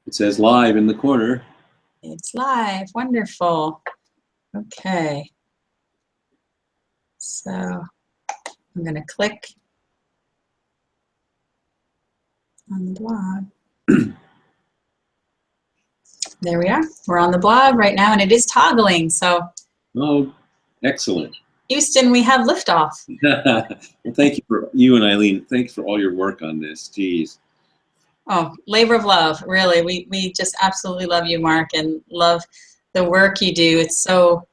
It says live in the corner. It's live. Wonderful. Okay. So I'm going to click on the blog. There we are. We're on the blog right now, and it is toggling. So, Oh, excellent. Houston, we have liftoff. Well, thank you for you and Eileen. Thanks for all your work on this. Geez. Oh, labor of love, really. We just absolutely love you, Mark, and love the work you do. It's so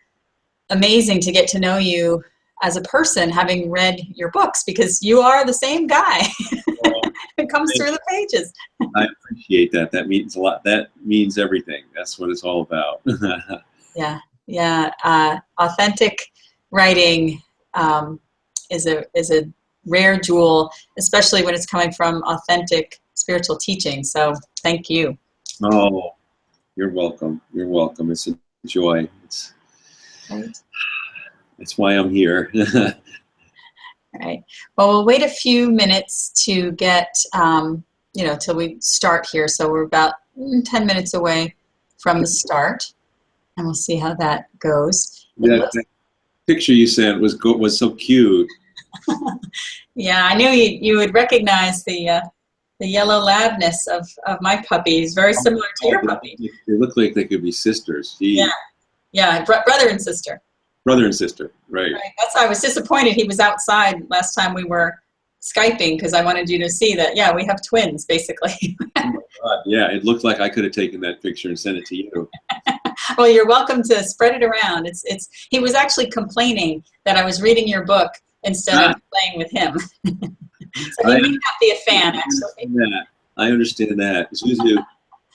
amazing to get to know you as a person, having read your books, because you are the same guy. It comes through the pages. I appreciate that. That means a lot. That means everything. That's what it's all about. Yeah. Authentic writing is a rare jewel, especially when it's coming from authentic spiritual teaching. So thank you. Oh, you're welcome. You're welcome. It's a joy. That's why I'm here. All right. Well, we'll wait a few minutes to get, till we start here. So we're about 10 minutes away from the start, and we'll see how that goes. That picture you sent was so cute. Yeah, I knew you would recognize the yellow labness of my puppy. He's very similar to your puppy. They look like they could be sisters. Jeez. Yeah, brother and sister. Brother and sister, right. That's why I was disappointed he was outside last time we were Skyping, because I wanted you to see that, yeah, we have twins, basically. Oh my God, yeah, it looked like I could have taken that picture and sent it to you. Well, you're welcome to spread it around. He was actually complaining that I was reading your book instead of playing with him. So he may not be a fan, actually. Yeah, I understand that. Zuzu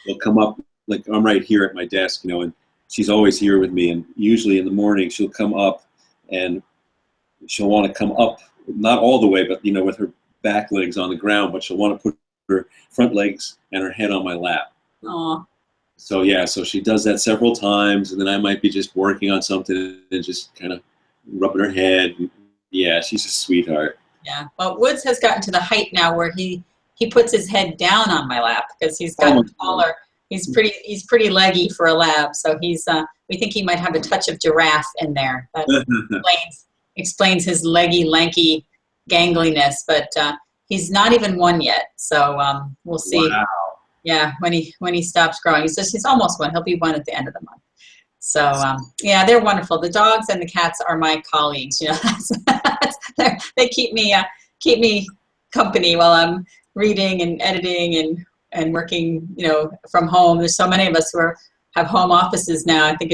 will come up, like I'm right here at my desk, and she's always here with me, and usually in the morning she'll come up and she'll want to come up, not all the way, but with her back legs on the ground, but she'll want to put her front legs and her head on my lap. Aww. So yeah, so she does that several times, and then I might be just working on something and just kind of rubbing her head. Yeah, she's a sweetheart. Yeah. Well, Woods has gotten to the height now where he puts his head down on my lap because he's gotten taller. He's pretty leggy for a lab, so we think he might have a touch of giraffe in there. That explains his leggy, lanky gangliness, but he's not even one yet. So we'll see. Wow. Yeah, when he stops growing, he's almost one. He'll be one at the end of the month. So yeah, they're wonderful. The dogs and the cats are my colleagues. They keep me company while I'm reading and editing and working, from home. There's so many of us who have home offices now. I think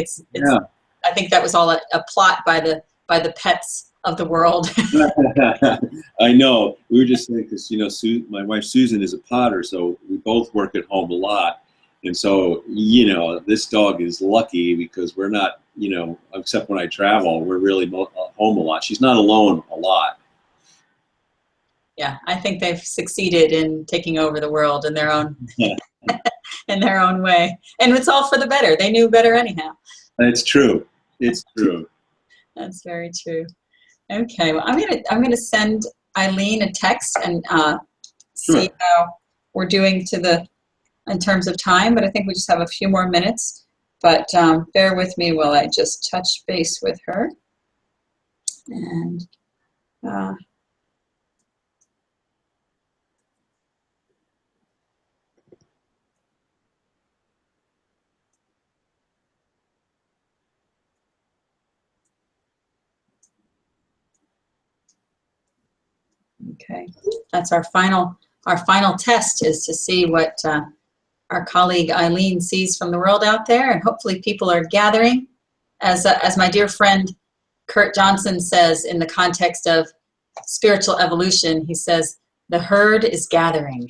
I think that was all a plot by the pets of the world. I know. We were just saying, because my wife Susan is a potter, so we both work at home a lot, and so this dog is lucky because we're not, except when I travel, we're really home a lot. She's not alone a lot. Yeah, I think they've succeeded in taking over the world in their own in their own way, and it's all for the better. They knew better anyhow. It's true. It's true. That's very true. Okay, well, I'm gonna send Eileen a text and see how we're doing in terms of time. But I think we just have a few more minutes. But bear with me while I just touch base with her. And okay, that's our final test, is to see what our colleague Eileen sees from the world out there, and hopefully people are gathering. As my dear friend Kurt Johnson says in the context of spiritual evolution, he says, the herd is gathering.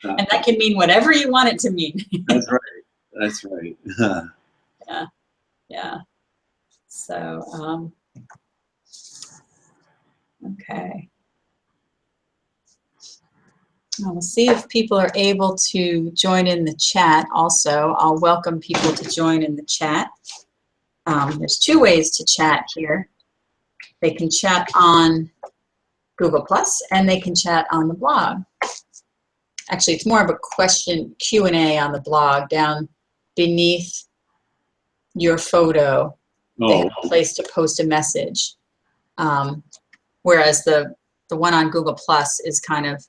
And that can mean whatever you want it to mean. That's right. That's right. Yeah. So, okay. We'll see if people are able to join in the chat also. I'll welcome people to join in the chat. There's two ways to chat here. They can chat on Google Plus and they can chat on the blog. actually, it's more of a question Q&A on the blog. Down beneath your photo, they have a place to post a message. Whereas the one on Google Plus is kind of,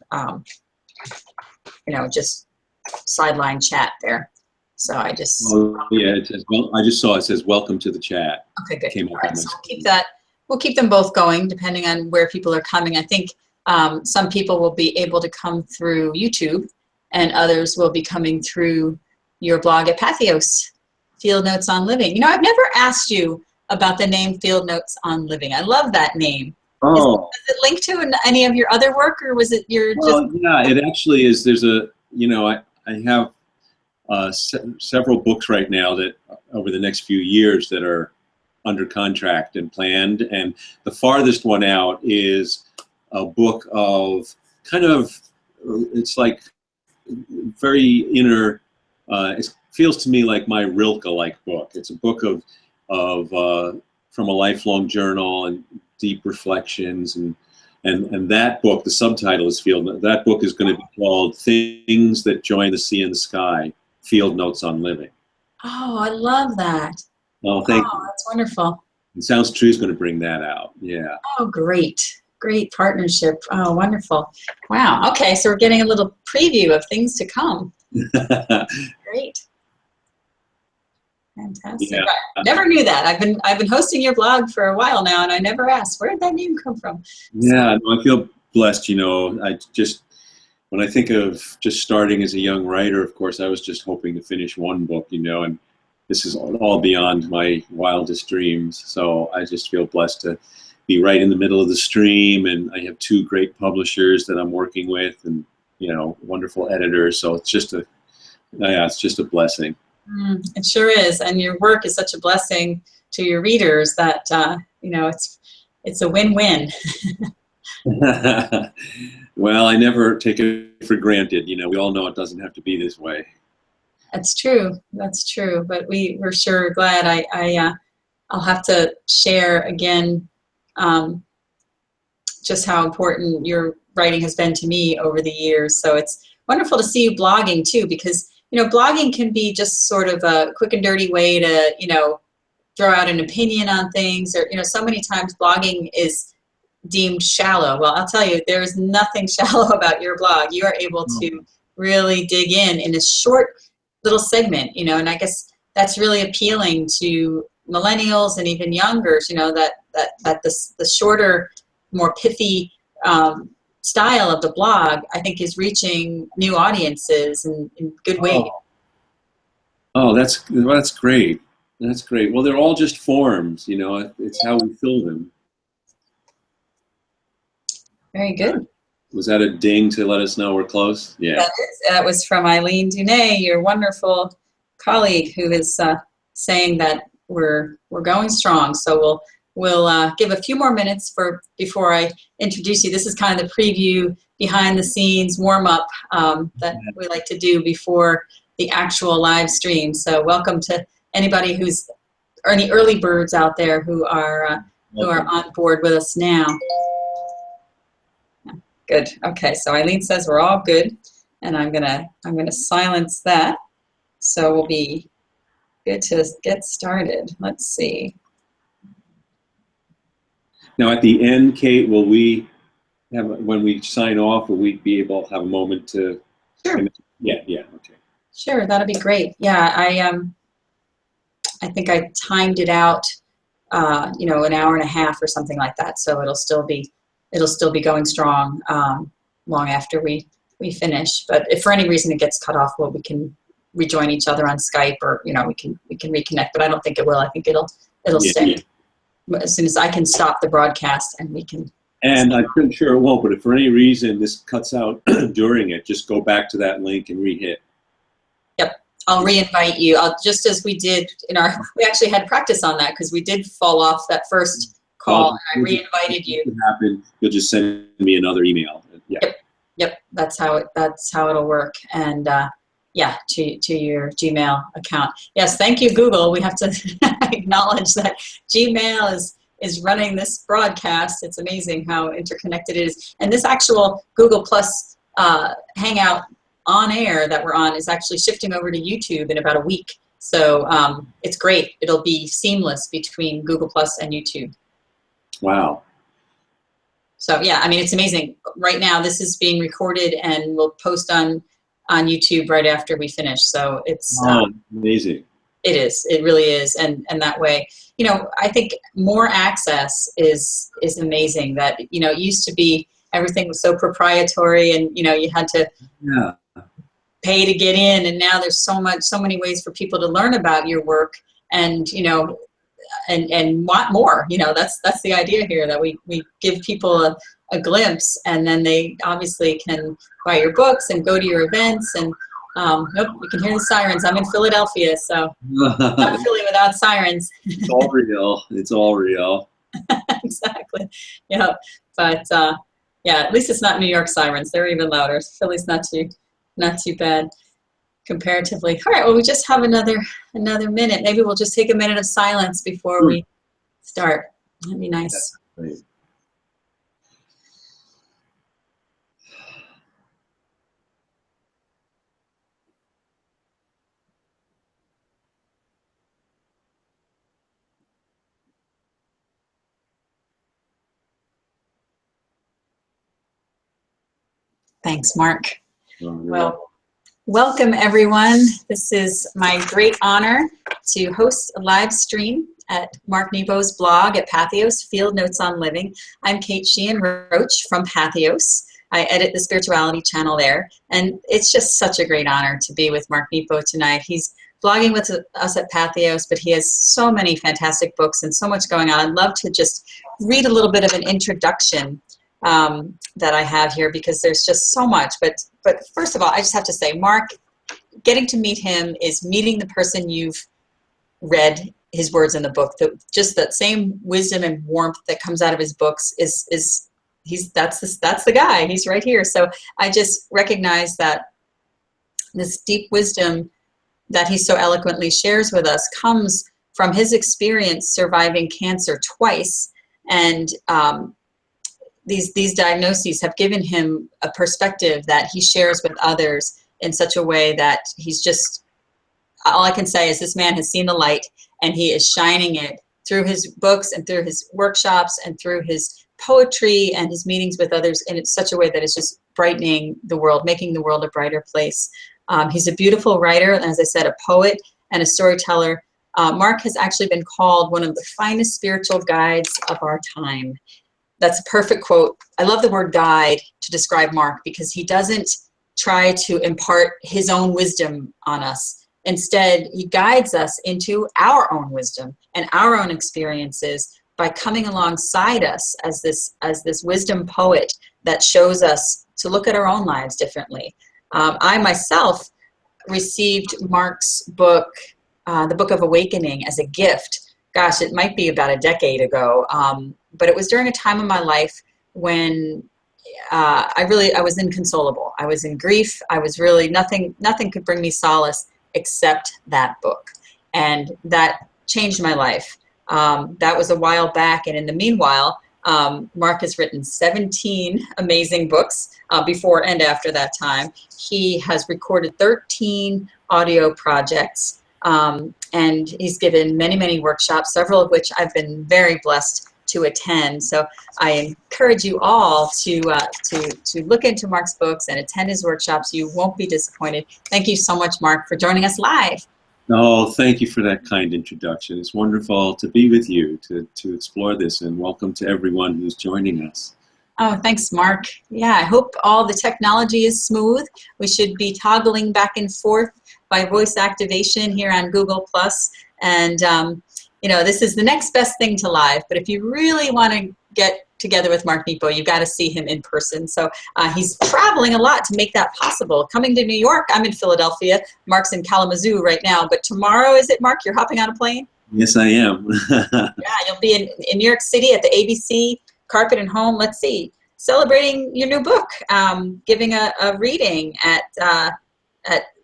just sideline chat there. So I just. Oh, yeah, it says, well, I just saw it says, welcome to the chat. Okay, good. Came up All right, on my so screen. we'll keep them both going depending on where people are coming. I think some people will be able to come through YouTube and others will be coming through your blog at Patheos, Field Notes on Living. I've never asked you about the name Field Notes on Living. I love that name. Oh. Is it linked to any of your other work, or was it Well, yeah, it actually is. There's I have several books right now that over the next few years that are under contract and planned. And the farthest one out is a book of kind of, it's like very inner, it feels to me like my Rilke-like book. It's a book of from a lifelong journal and deep reflections, and that book, the subtitle is that book is going to be called Things That Join the Sea and the Sky, Field Notes on Living. Oh, I love that. Oh, thank you. That's wonderful. And Sounds True is going to bring that out. Yeah. Oh, great. Great partnership. Oh, wonderful. Wow. Okay, so we're getting a little preview of things to come. Great. Fantastic. Yeah. I never knew that. I've been hosting your blog for a while now, and I never asked, where did that name come from? Yeah, no, I feel blessed. When I think of just starting as a young writer, of course, I was just hoping to finish one book, and this is all beyond my wildest dreams. So I just feel blessed to be right in the middle of the stream, and I have two great publishers that I'm working with, and wonderful editors. So it's just a blessing. It sure is, and your work is such a blessing to your readers that it's a win-win. Well, I never take it for granted. We all know it doesn't have to be this way. That's true. That's true. But we're sure glad. I'll have to share again just how important your writing has been to me over the years. So it's wonderful to see you blogging too, because blogging can be just sort of a quick and dirty way to throw out an opinion on things, or so many times blogging is deemed shallow. Well, I'll tell you, there's nothing shallow about your blog. You are able to really dig in a short little segment, and I guess that's really appealing to millennials and even youngers, that the shorter, more pithy style of the blog, I think, is reaching new audiences in good ways. Oh, that's great. That's great. Well, they're all just forms, it's how we fill them. Very good. Was that a ding to let us know we're close? Yeah. That was from Eileen Dunay, your wonderful colleague, who is saying that we're going strong. So we'll give a few more minutes before I introduce you. This is kind of the preview, behind the scenes warm up that we like to do before the actual live stream. So welcome to anybody or any early birds out there who are on board with us now. Good. Okay. So Eileen says we're all good, and I'm gonna silence that. So we'll be good to get started. Let's see. Now at the end, Kate, when we sign off, will we be able to have a moment to? Sure. Yeah. Okay. Sure. That'll be great. Yeah. I think I timed it out, an hour and a half or something like that. So it'll still be going strong long after we finish. But if for any reason it gets cut off, we can rejoin each other on Skype, or we can reconnect. But I don't think it will. I think it'll stay. Yeah. As soon as I can stop the broadcast, and we can. And I'm pretty sure it won't. But if for any reason this cuts out during it, just go back to that link and re-hit. Yep. I'll re-invite you. Just as we did we actually had practice on that, because we did fall off that first call. I re-invited you. You'll just send me another email. Yeah. Yep. That's how it'll work. And to your Gmail account. Yes. Thank you, Google. We have to acknowledge that Gmail is running this broadcast. It's amazing how interconnected it is. And this actual Google Plus Hangout on air that we're on is actually shifting over to YouTube in about a week. So it's great. It'll be seamless between Google Plus and YouTube. Wow. So yeah, I mean, it's amazing. Right now, this is being recorded and we'll post on YouTube right after we finish. So it's amazing. It is. It really is. And that way, you know, I think more access is amazing. That, you know, it used to be everything was so proprietary and, you know, you had to pay to get in. And now there's so many ways for people to learn about your work and, you know, and want more. You know, that's the idea here, that we give people a glimpse, and then they obviously can buy your books and go to your events. And nope, you can hear the sirens. I'm in Philadelphia, so not Philly without sirens. It's all real. It's all real. Exactly. Yeah, but yeah, at least it's not New York sirens. They're even louder. Philly's not too bad comparatively. All right, well, we just have another minute. Maybe we'll just take a minute of silence before we start. That'd be nice. That's great. Thanks, Mark. Well, welcome everyone. This is my great honor to host a live stream at Mark Nepo's blog at Patheos, Field Notes on Living. I'm Kate Sheehan Roach from Patheos. I edit the spirituality channel there, and it's just such a great honor to be with Mark Nepo tonight. He's blogging with us at Patheos, but he has so many fantastic books and so much going on. I'd love to just read a little bit of an introduction that I have here, because there's just so much. But first of all, I just have to say, Mark, getting to meet him is meeting the person you've read his words in the book. Just that same wisdom and warmth that comes out of his books that's the guy. He's right here. So I just recognize that this deep wisdom that he so eloquently shares with us comes from his experience surviving cancer twice, and these diagnoses have given him a perspective that he shares with others in such a way that he's just, all I can say is this man has seen the light, and he is shining it through his books and through his workshops and through his poetry and his meetings with others in such a way that it's just brightening the world, making the world a brighter place. He's a beautiful writer, and as I said, a poet and a storyteller. Mark has actually been called one of the finest spiritual guides of our time. That's a perfect quote. I love the word guide to describe Mark, because he doesn't try to impart his own wisdom on us. Instead, he guides us into our own wisdom and our own experiences by coming alongside us as this wisdom poet that shows us to look at our own lives differently. I myself received Mark's book, The Book of Awakening, as a gift. Gosh, it might be about a decade ago. But it was during a time in my life when I was inconsolable. I was in grief. I was really, nothing could bring me solace except that book. And that changed my life. That was a while back. And in the meanwhile, Mark has written 17 amazing books before and after that time. He has recorded 13 audio projects. And he's given many, many workshops, several of which I've been very blessed to attend. So I encourage you all to look into Mark's books and attend his workshops. You won't be disappointed. Thank you so much, Mark, for joining us live. Oh, thank you for that kind introduction. It's wonderful to be with you, to explore this, and welcome to everyone who's joining us. Oh, thanks, Mark. Yeah, I hope all the technology is smooth. We should be toggling back and forth by voice activation here on Google+. And, you know, this is the next best thing to live. But if you really want to get together with Mark Nepo, you've got to see him in person. So he's traveling a lot to make that possible. Coming to New York, I'm in Philadelphia. Mark's in Kalamazoo right now. But tomorrow, is it, Mark? You're hopping on a plane? Yes, I am. Yeah, you'll be in New York City at the ABC Carpet and Home. Let's see, celebrating your new book, giving a reading at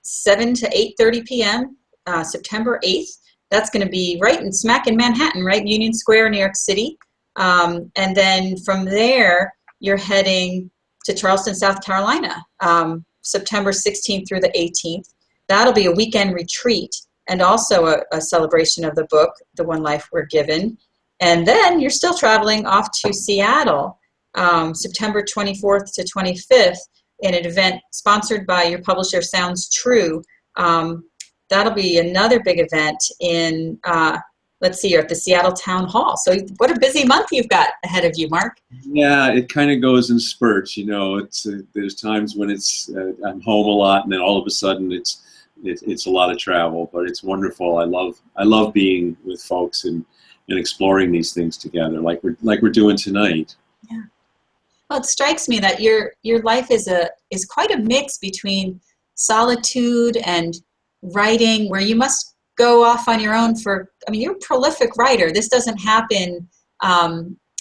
7 to 8:30 p.m. September 8th. That's going to be right in smack in Manhattan, right? Union Square, New York City. And then from there, you're heading to Charleston, South Carolina. September 16th through the 18th. That'll be a weekend retreat and also a celebration of the book, The One Life We're Given. And then you're still traveling off to Seattle, September 24th to 25th, in an event sponsored by your publisher, Sounds True. That'll be another big event in, let's see, you're at the Seattle Town Hall. So what a busy month you've got ahead of you, Mark. Yeah, it kind of goes in spurts. It's there's times when I'm home a lot, and then all of a sudden it's a lot of travel. But it's wonderful. I love being with folks and exploring these things together, like we're doing tonight. Yeah. Well, it strikes me that your life is quite a mix between solitude and writing, where you must go off on your own you're a prolific writer. This doesn't happen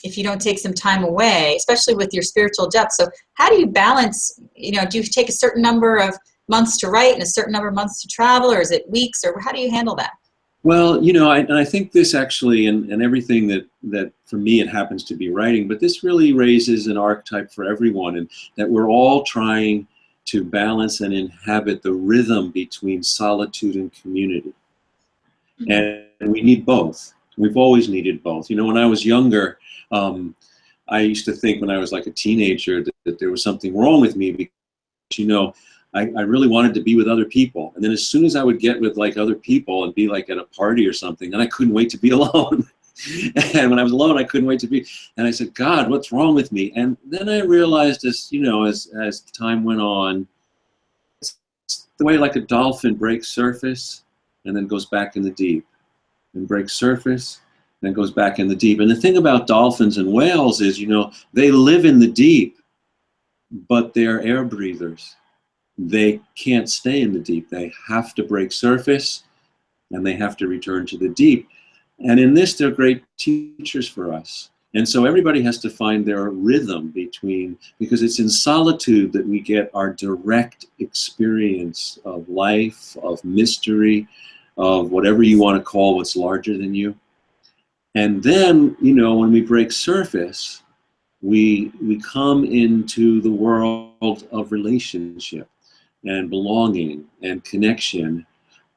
if you don't take some time away, especially with your spiritual depth. So how do you balance, do you take a certain number of months to write and a certain number of months to travel, or is it weeks, or how do you handle that? Well, I think this actually, and everything that for me it happens to be writing, but this really raises an archetype for everyone, and that we're all trying to balance and inhabit the rhythm between solitude and community. And we need both. We've always needed both. When I was younger, I used to think when I was like a teenager that there was something wrong with me because, I really wanted to be with other people. And then as soon as I would get with like other people and be like at a party or something, then I couldn't wait to be alone. And when I was alone, I couldn't wait to be. And I said, God, what's wrong with me? And then I realized as time went on, it's the way like a dolphin breaks surface and then goes back in the deep, and breaks surface, then goes back in the deep. And the thing about dolphins and whales is, they live in the deep, but they're air breathers. They can't stay in the deep. They have to break surface, and they have to return to the deep. And in this, they're great teachers for us. And so everybody has to find their rhythm because it's in solitude that we get our direct experience of life, of mystery, of whatever you want to call what's larger than you. And then, when we break surface, we come into the world of relationship and belonging and connection.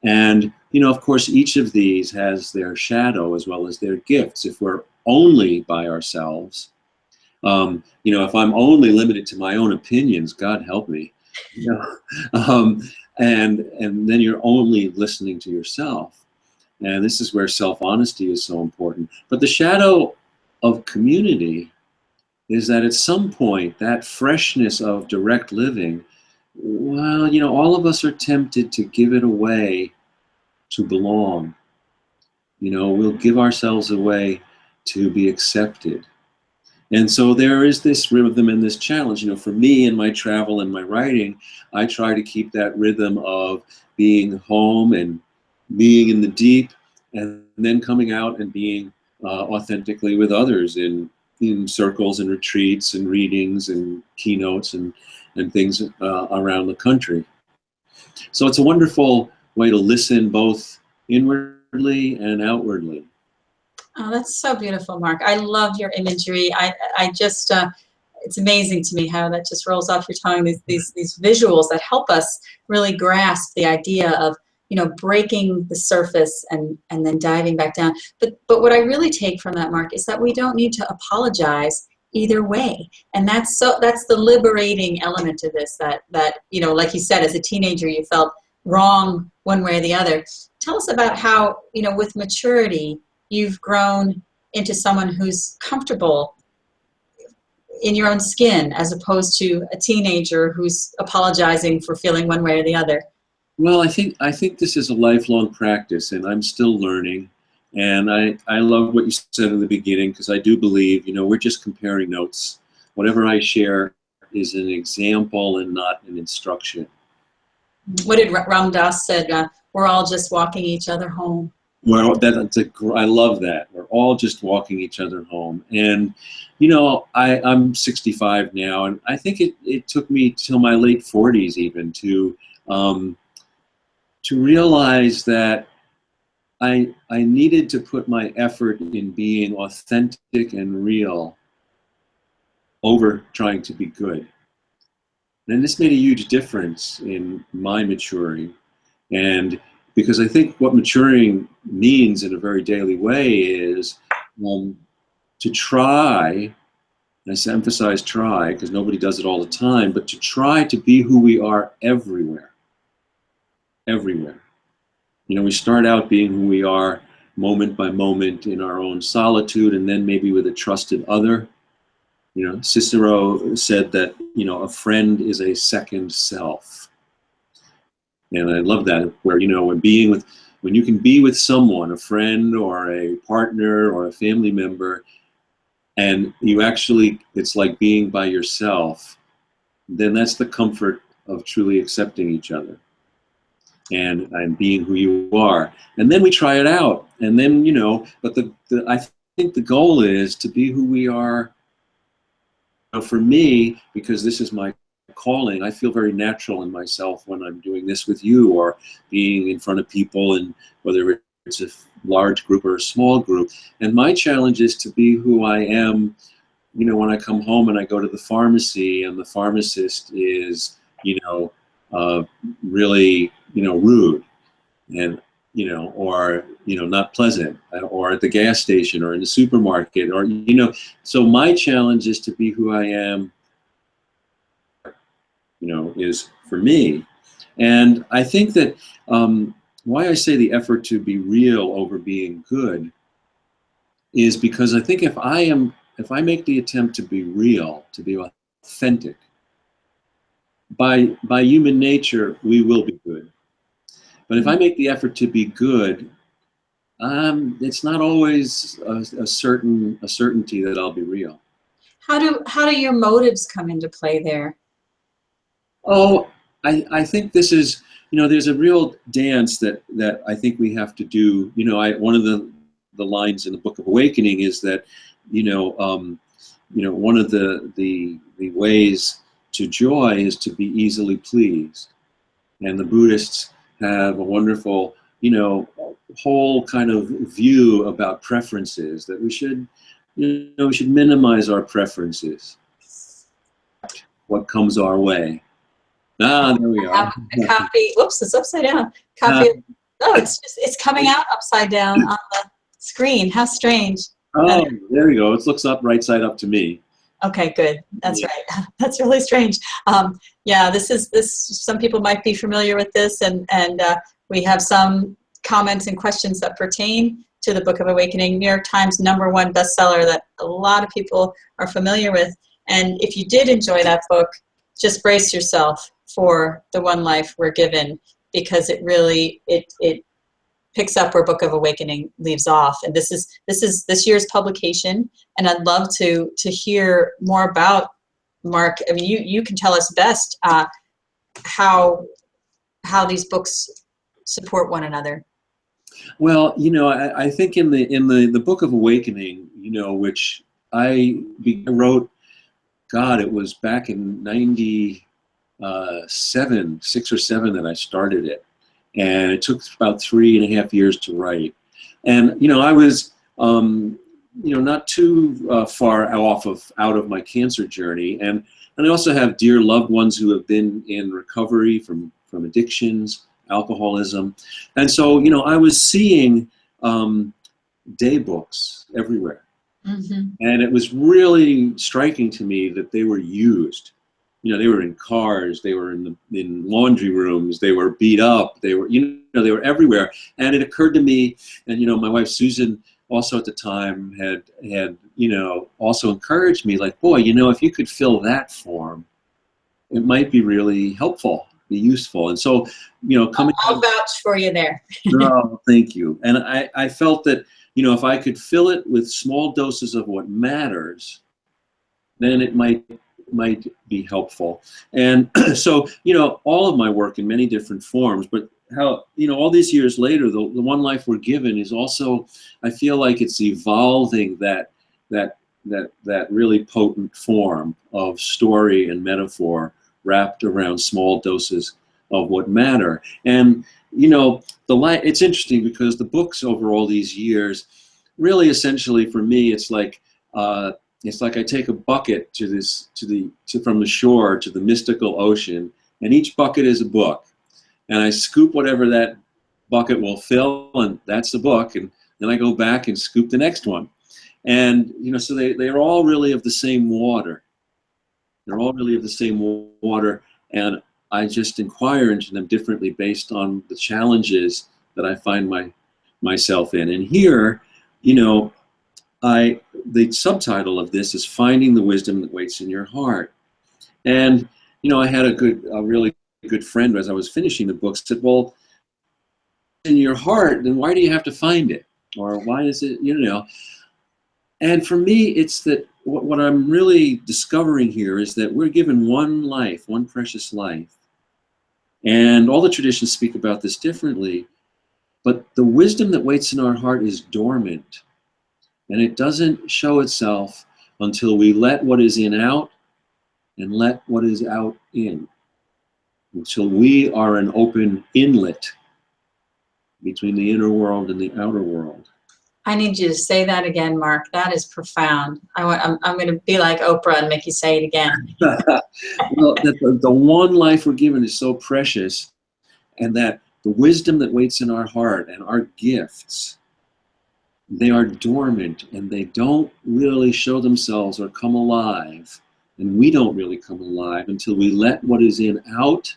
And, of course, each of these has their shadow as well as their gifts. If we're only by ourselves, if I'm only limited to my own opinions, God help me, and then you're only listening to yourself. And this is where self-honesty is so important. But the shadow of community is that at some point, that freshness of direct living, well, all of us are tempted to give it away to belong. We'll give ourselves away to be accepted. And so there is this rhythm and this challenge. For me in my travel and my writing, I try to keep that rhythm of being home and being in the deep, and then coming out and being authentically with others in circles and retreats and readings and keynotes and things around the country. So it's a wonderful way to listen both inwardly and outwardly. Oh, that's so beautiful, Mark. I love your imagery. I just, it's amazing to me how that just rolls off your tongue, these visuals that help us really grasp the idea of, breaking the surface and then diving back down. But what I really take from that, Mark, is that we don't need to apologize either way. And that's the liberating element of this, that like you said, as a teenager, you felt wrong one way or the other. Tell us about how, with maturity, you've grown into someone who's comfortable in your own skin, as opposed to a teenager who's apologizing for feeling one way or the other. Well, I think this is a lifelong practice, and I'm still learning. And I love what you said in the beginning, because I do believe, we're just comparing notes. Whatever I share is an example and not an instruction. What did Ram Dass said? We're all just walking each other home. Well, I love that. We're all just walking each other home. And, I'm 65 now, and I think it took me till my late 40s even to realize that I needed to put my effort in being authentic and real over trying to be good. And this made a huge difference in my maturing. And because I think what maturing means in a very daily way is to try, and I emphasize try because nobody does it all the time, but to try to be who we are everywhere. Everywhere. You know, we start out being who we are moment by moment in our own solitude, and then maybe with a trusted other. You know, Cicero said that, you know, a friend is a second self. And I love that, where, you know, when you can be with someone, a friend or a partner or a family member, and you actually, it's like being by yourself, then that's the comfort of truly accepting each other and being who you are. And then we try it out. And then, you know, but I think the goal is to be who we are. You know, for me, because this is my calling, I feel very natural in myself when I'm doing this with you or being in front of people, and whether it's a large group or a small group. And my challenge is to be who I am, you know, when I come home and I go to the pharmacy and the pharmacist is, you know, really, you know, rude and, you know, or, you know, not pleasant, or at the gas station or in the supermarket, or, you know, so my challenge is to be who I am, you know, is for me. And I think that why I say the effort to be real over being good is because I think if I make the attempt to be real, to be authentic, by human nature, we will be good. But if I make the effort to be good, it's not always a certainty that I'll be real. How do your motives come into play there? Oh, I think this is, you know, there's a real dance that I think we have to do. You know, one of the lines in the Book of Awakening is that, you know, one of the ways to joy is to be easily pleased. And the Buddhists have a wonderful, you know, whole kind of view about preferences, that we should, you know, we should minimize our preferences, what comes our way. Ah, there we I are. have a copy. Whoops, it's upside down. Copy. It's coming out upside down on the screen. How strange. Oh, there you go. It looks up right side up to me. Okay, good. That's right. That's really strange. Yeah, this. Some people might be familiar with this, and we have some comments and questions that pertain to the Book of Awakening, New York Times #1 bestseller that a lot of people are familiar with. And if you did enjoy that book, just brace yourself for the one life we're given, because it really it picks up where Book of Awakening leaves off. And this is this year's publication, and I'd love to hear more about, Mark. I mean, you can tell us best how these books support one another. Well, you know, I think in the Book of Awakening, you know, which I wrote, God, it was back in 6 or 7 that I started it. And it took about 3.5 years to write. And, you know, I was, you know, not too far out of my cancer journey. And I also have dear loved ones who have been in recovery from addictions, alcoholism. And so, you know, I was seeing day books everywhere. Mm-hmm. And it was really striking to me that they were used. You know, they were in cars, they were in laundry rooms, they were beat up, they were, you know, they were everywhere. And it occurred to me, and, you know, my wife Susan also at the time had, you know, also encouraged me, like, boy, you know, if you could fill that form, it might be really helpful, be useful. And so, you know, I'll vouch for you there. Oh, thank you. And I felt that, you know, if I could fill it with small doses of what matters, then it might be helpful. And so, you know, all of my work in many different forms, but how, you know, all these years later, the one life we're given is also, I feel like it's evolving that really potent form of story and metaphor wrapped around small doses of what matter. And, you know, it's interesting because the books over all these years, really essentially for me, it's like, it's like I take a bucket from the shore to the mystical ocean, and each bucket is a book. And I scoop whatever that bucket will fill, and that's the book. And then I go back and scoop the next one. And, so they're all really of the same water. They're all really of the same water. And I just inquire into them differently based on the challenges that I find myself in. And here, the subtitle of this is Finding the Wisdom That Waits in Your Heart. And, I had a really good friend as I was finishing the book said, well, in your heart, then why do you have to find it? Or why is it, And for me, it's that what I'm really discovering here is that we're given one life, one precious life. And all the traditions speak about this differently, but the wisdom that waits in our heart is dormant. And it doesn't show itself until we let what is in out and let what is out in. Until we are an open inlet between the inner world and the outer world. I need you to say that again, Mark. That is profound. I'm going to be like Oprah and make you say it again. Well, the one life we're given is so precious, and that the wisdom that waits in our heart and our gifts, they are dormant and they don't really show themselves or come alive. And we don't really come alive until we let what is in out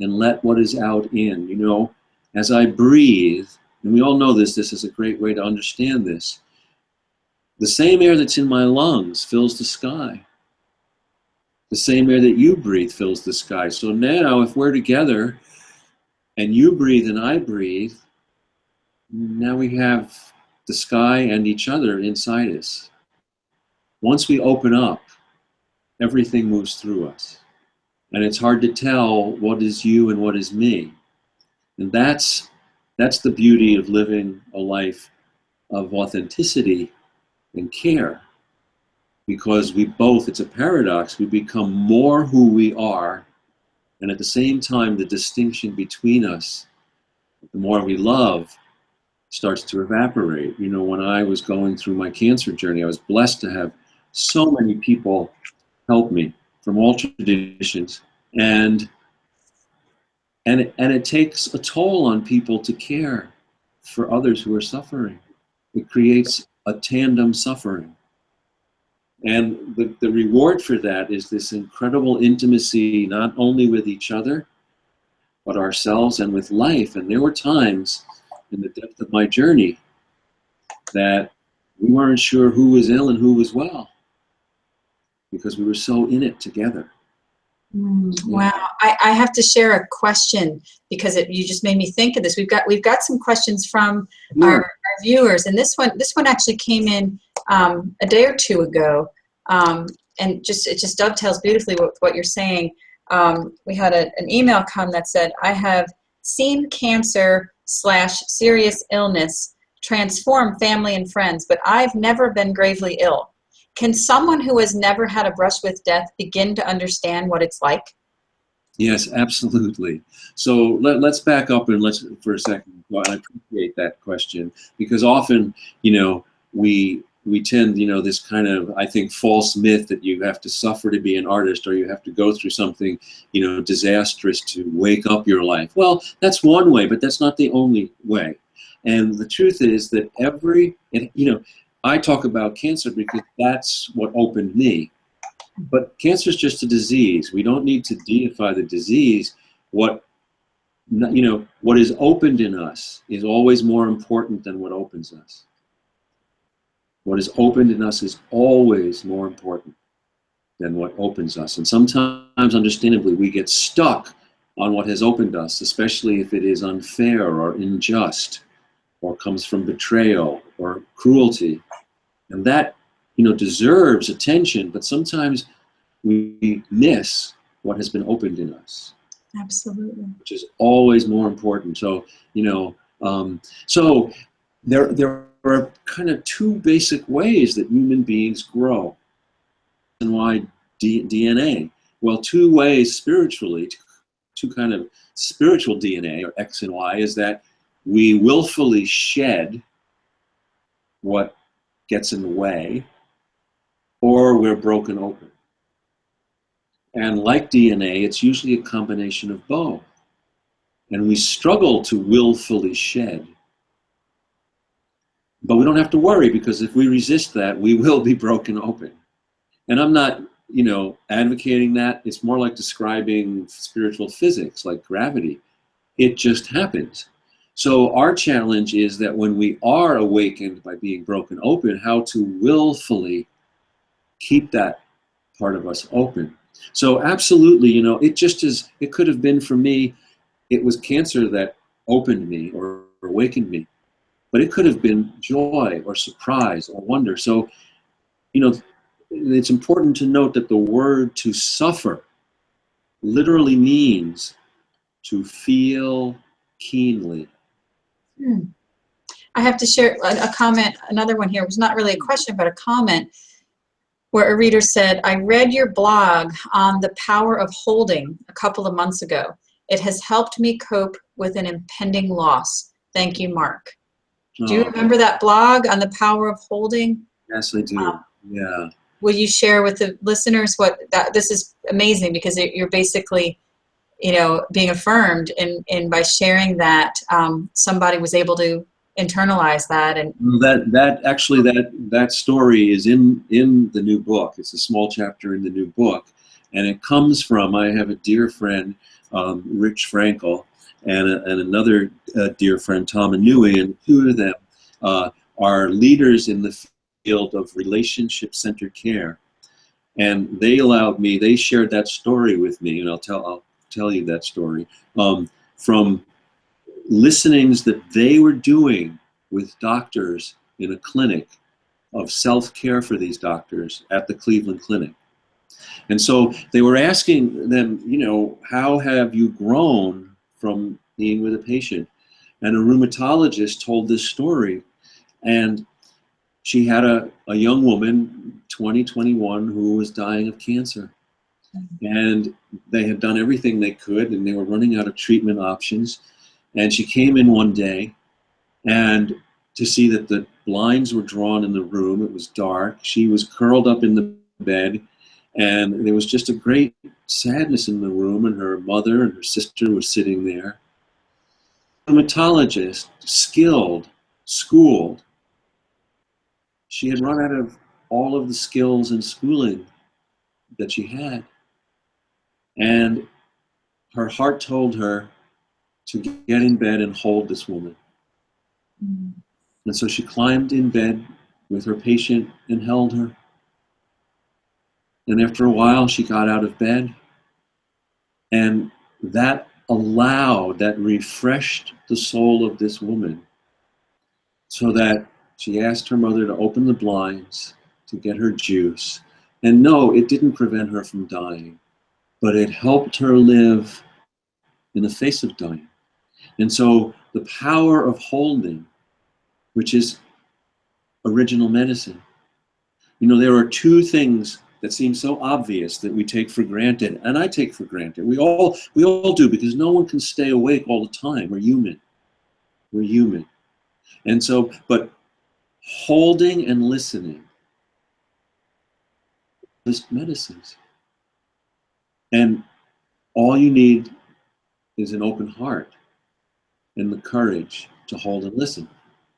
and let what is out in. As I breathe, and we all know this is a great way to understand this, the same air that's in my lungs fills the sky. The same air that you breathe fills the sky. So now if we're together and you breathe and I breathe, now we have the sky and each other inside us. Once we open up, everything moves through us. And it's hard to tell what is you and what is me. And that's the beauty of living a life of authenticity and care. Because it's a paradox, we become more who we are, and at the same time, the distinction between us, the more we love, starts to evaporate. When I was going through my cancer journey, I was blessed to have so many people help me from all traditions. And it takes a toll on people to care for others who are suffering. It creates a tandem suffering. And the reward for that is this incredible intimacy, not only with each other, but ourselves and with life. And there were times in the depth of my journey that we weren't sure who was ill and who was well, because we were so in it together. Wow. I have to share a question because you just made me think of this. We've got some questions from our viewers, and this one actually came in a day or two ago, and it just dovetails beautifully with what you're saying. We had an email come that said, I have seen cancer/serious illness transform family and friends, but I've never been gravely ill. Can someone who has never had a brush with death begin to understand what it's like? Yes, absolutely. So let's back up and for a second. Well, I appreciate that question, because often, we tend, this kind of, I think, false myth that you have to suffer to be an artist, or you have to go through something, disastrous to wake up your life. Well, that's one way, but that's not the only way. And the truth is that I talk about cancer because that's what opened me. But cancer is just a disease. We don't need to deify the disease. What is opened in us is always more important than what opens us. What is opened in us is always more important than what opens us. And sometimes, understandably, we get stuck on what has opened us, especially if it is unfair or unjust, or comes from betrayal or cruelty. And that, deserves attention, but sometimes we miss what has been opened in us. Absolutely. Which is always more important. So, so there are kind of two basic ways that human beings grow. And why DNA? Well, two ways spiritually, two kind of spiritual DNA, or X and Y, is that we willfully shed what gets in the way, or we're broken open. And like DNA, it's usually a combination of both. And we struggle to willfully shed. But we don't have to worry, because if we resist that, we will be broken open. And I'm not, advocating that. It's more like describing spiritual physics, like gravity. It just happens. So our challenge is that when we are awakened by being broken open, how to willfully keep that part of us open. So absolutely, it could have been for me, it was cancer that opened me or awakened me. But it could have been joy or surprise or wonder. So, it's important to note that the word to suffer literally means to feel keenly. I have to share a comment, another one here. It was not really a question, but a comment where a reader said, I read your blog on the power of holding a couple of months ago. It has helped me cope with an impending loss. Thank you, Mark. Do you remember that blog on the power of holding? Yes, I do. Yeah. Will you share with the listeners this is amazing, because you're basically, being affirmed, and by sharing that, somebody was able to internalize that. And that story is in the new book. It's a small chapter in the new book, and it comes from, I have a dear friend, Rich Frankel, and another dear friend, Tom Inouye, and the two of them are leaders in the field of relationship-centered care. And they shared that story with me, and I'll tell you that story, from listenings that they were doing with doctors in a clinic of self-care for these doctors at the Cleveland Clinic. And so they were asking them, how have you grown from being with a patient? And a rheumatologist told this story, and she had a young woman, 21, who was dying of cancer. And they had done everything they could, and they were running out of treatment options. And she came in one day, and to see that the blinds were drawn in the room, it was dark. She was curled up in the bed, and there was just a great sadness in the room, and her mother and her sister were sitting there. Rheumatologist, skilled, schooled. She had run out of all of the skills and schooling that she had. And her heart told her to get in bed and hold this woman. And so she climbed in bed with her patient and held her. And after a while, she got out of bed. And that refreshed the soul of this woman, so that she asked her mother to open the blinds to get her juice. And no, it didn't prevent her from dying, but it helped her live in the face of dying. And so the power of holding, which is original medicine. There are two things that seem so obvious that we take for granted, and I take for granted. We all do, because no one can stay awake all the time. We're human. And so, but holding and listening is medicines. And all you need is an open heart and the courage to hold and listen.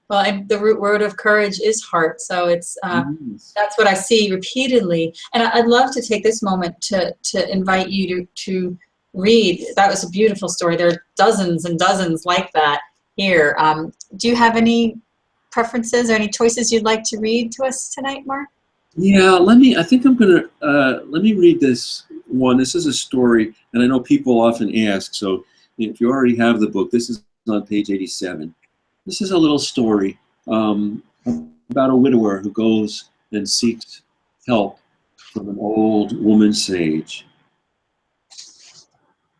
Well, and the root word of courage is heart. So it's that's what I see repeatedly. And I'd love to take this moment to invite you to read. That was a beautiful story. There are dozens and dozens like that here. Do you have any preferences or any choices you'd like to read to us tonight, Mark? Yeah, let me read this one. This is a story, and I know people often ask, so if you already have the book, this is on page 87. This is a little story about a widower who goes and seeks help from an old woman sage.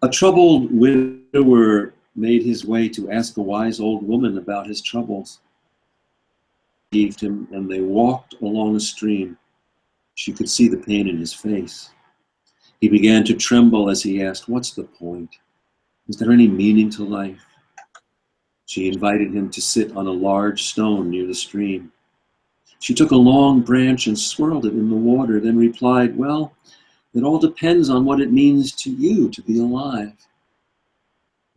A troubled widower made his way to ask a wise old woman about his troubles. She received him, and they walked along a stream. She could see the pain in his face. He began to tremble as he asked, "What's the point? Is there any meaning to life?" She invited him to sit on a large stone near the stream. She took a long branch and swirled it in the water, then replied, "Well, it all depends on what it means to you to be alive."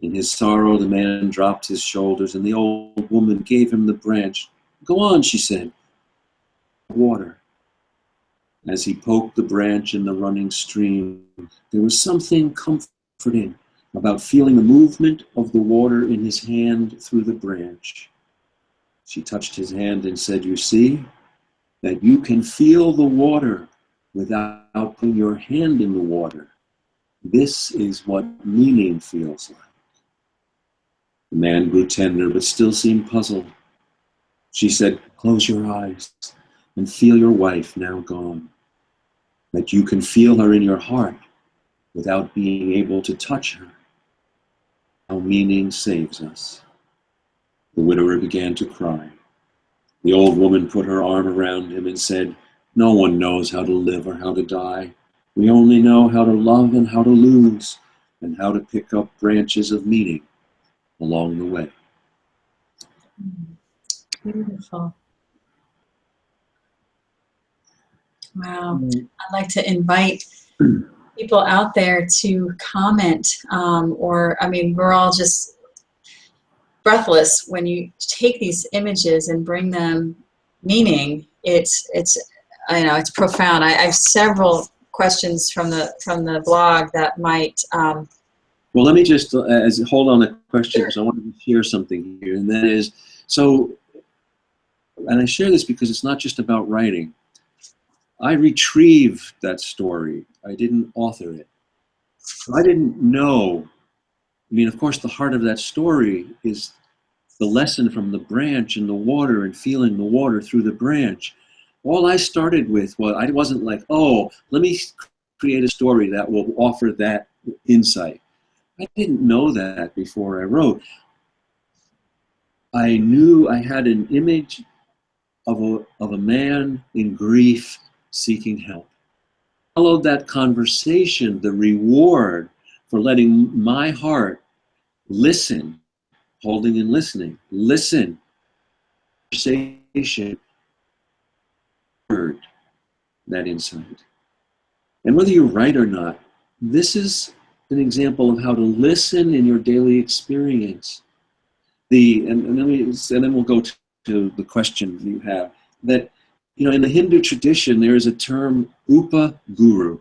In his sorrow, the man dropped his shoulders, and the old woman gave him the branch. "Go on," she said, "water." As he poked the branch in the running stream, there was something comforting about feeling the movement of the water in his hand through the branch. She touched his hand and said, "You see that you can feel the water without putting your hand in the water. This is what meaning feels like." The man grew tender, but still seemed puzzled. She said, "Close your eyes and feel your wife now gone. That you can feel her in your heart without being able to touch her. How meaning saves us." The widower began to cry. The old woman put her arm around him and said, "No one knows how to live or how to die. We only know how to love and how to lose, and how to pick up branches of meaning along the way." Beautiful. Wow. I'd like to invite people out there to comment, we're all just breathless when you take these images and bring them meaning. It's profound. I have several questions from the blog that might. Well, let me just hold on a question, because I wanted to share something here, and that is, and I share this because it's not just about writing. I retrieved that story. I didn't author it. I didn't know. I mean, of course, the heart of that story is the lesson from the branch and the water and feeling the water through the branch. All I started with was, I wasn't like, oh, let me create a story that will offer that insight. I didn't know that before I wrote. I knew I had an image of a man in grief seeking help. Followed that conversation, the reward for letting my heart listen, holding and listening, listen, conversation, heard that insight. And whether you're right or not, this is an example of how to listen in your daily experience. And then we'll go to the question you have. That, in the Hindu tradition, there is a term, Upa Guru,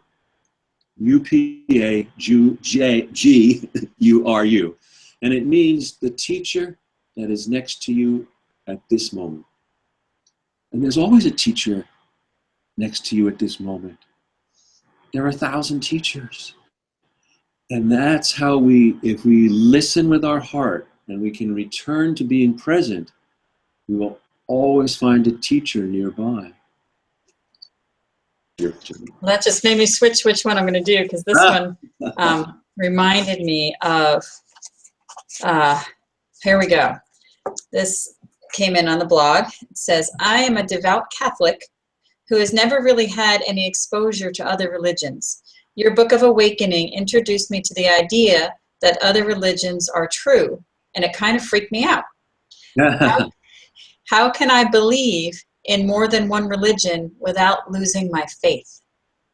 U-P-A-G-U-R-U, and it means the teacher that is next to you at this moment. And there's always a teacher next to you at this moment. There are 1,000 teachers. And that's how if we listen with our heart and we can return to being present, we will always find a teacher nearby. Well, that just made me switch which one I'm going to do, because this one reminded me of, here we go. This came in on the blog. It says, "I am a devout Catholic who has never really had any exposure to other religions. Your Book of Awakening introduced me to the idea that other religions are true, and it kind of freaked me out. How can I believe in more than one religion without losing my faith?"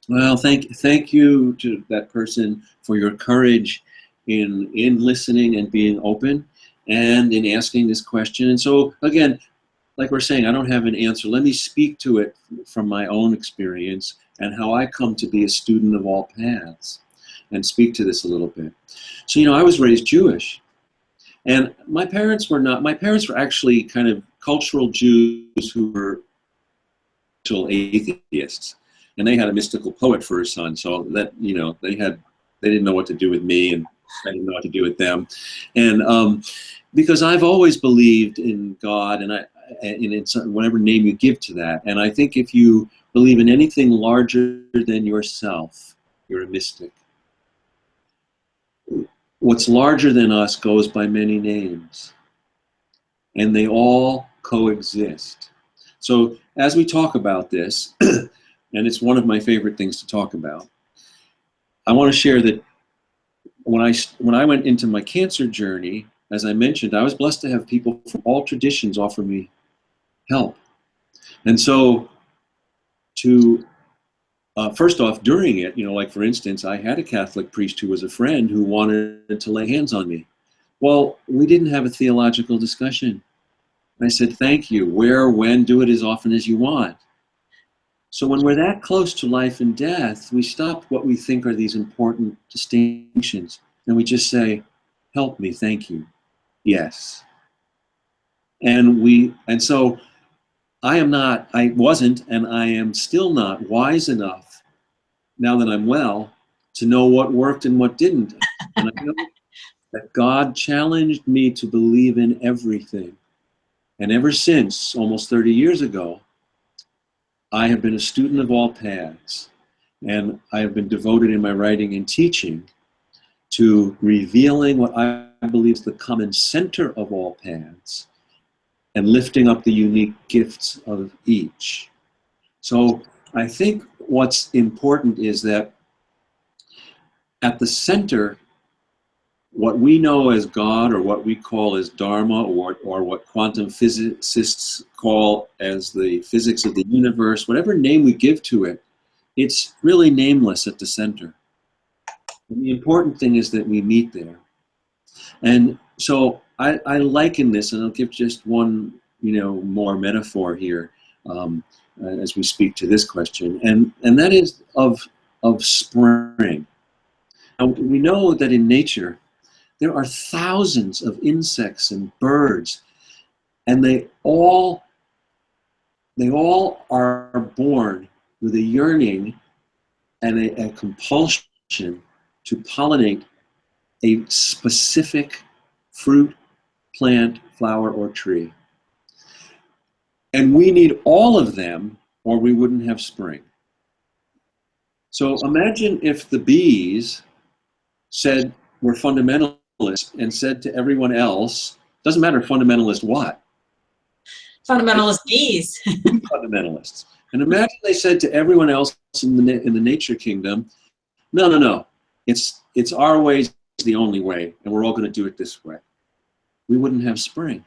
Well, thank you to that person for your courage in listening and being open and in asking this question. And so, again, like we're saying, I don't have an answer. Let me speak to it from my own experience and how I come to be a student of all paths and speak to this a little bit. So, I was raised Jewish. And my parents were actually kind of cultural Jews who were atheists. And they had a mystical poet for a son, so that, they didn't know what to do with me, and I didn't know what to do with them. And because I've always believed in God, and in whatever name you give to that. And I think if you believe in anything larger than yourself, you're a mystic. What's larger than us goes by many names, and they all coexist. So as we talk about this, and it's one of my favorite things to talk about, I want to share that when I went into my cancer journey, as I mentioned, I was blessed to have people from all traditions offer me help. And so to, first off, during it, like for instance, I had a Catholic priest who was a friend who wanted to lay hands on me. Well, we didn't have a theological discussion. I said, thank you. Where, when, do it as often as you want. So when we're that close to life and death, we stop what we think are these important distinctions, and we just say, help me, thank you, yes. And so I wasn't, and I am still not wise enough, now that I'm well, to know what worked and what didn't. And I know that God challenged me to believe in everything. And ever since, almost 30 years ago, I have been a student of all paths, and I have been devoted in my writing and teaching to revealing what I believe is the common center of all paths and lifting up the unique gifts of each. So I think what's important is that at the center, what we know as God, or what we call as Dharma, or what quantum physicists call as the physics of the universe, whatever name we give to it, it's really nameless at the center. And the important thing is that we meet there. And so I liken this, and I'll give just one, more metaphor here as we speak to this question, and that is of spring. Now, we know that in nature, there are thousands of insects and birds, and they all are born with a yearning and a compulsion to pollinate a specific fruit, plant, flower, or tree. And we need all of them, or we wouldn't have spring. So imagine if the bees said we're fundamentalists and said to everyone else, doesn't matter fundamentalist what. Fundamentalist bees. Fundamentalists. And imagine they said to everyone else in the nature kingdom, no, it's our way the only way, and we're all going to do it this way. We wouldn't have spring.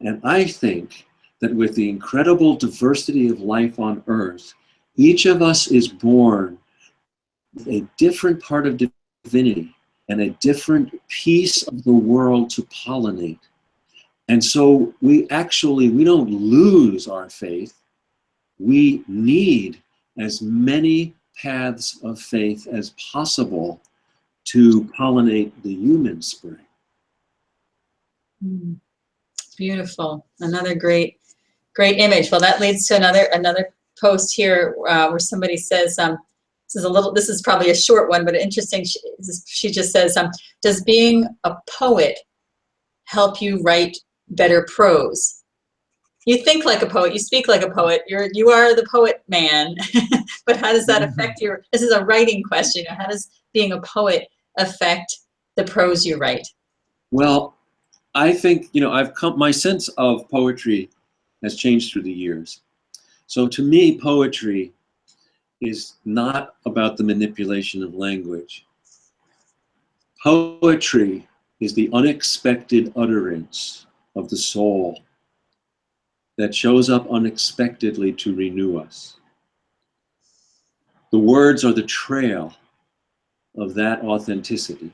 And I think that with the incredible diversity of life on Earth, each of us is born with a different part of divinity and a different piece of the world to pollinate. And so we don't lose our faith. We need as many paths of faith as possible to pollinate the human spring. Beautiful. Another great image. Well, that leads to another post here where somebody says, this is probably a short one, but interesting. She just says, does being a poet help you write better prose? You think like a poet, you speak like a poet, you are the poet man, but how does that affect this is a writing question, how does being a poet affect the prose you write? Well, I think, my sense of poetry has changed through the years. So to me, poetry is not about the manipulation of language. Poetry is the unexpected utterance of the soul that shows up unexpectedly to renew us. The words are the trail of that authenticity.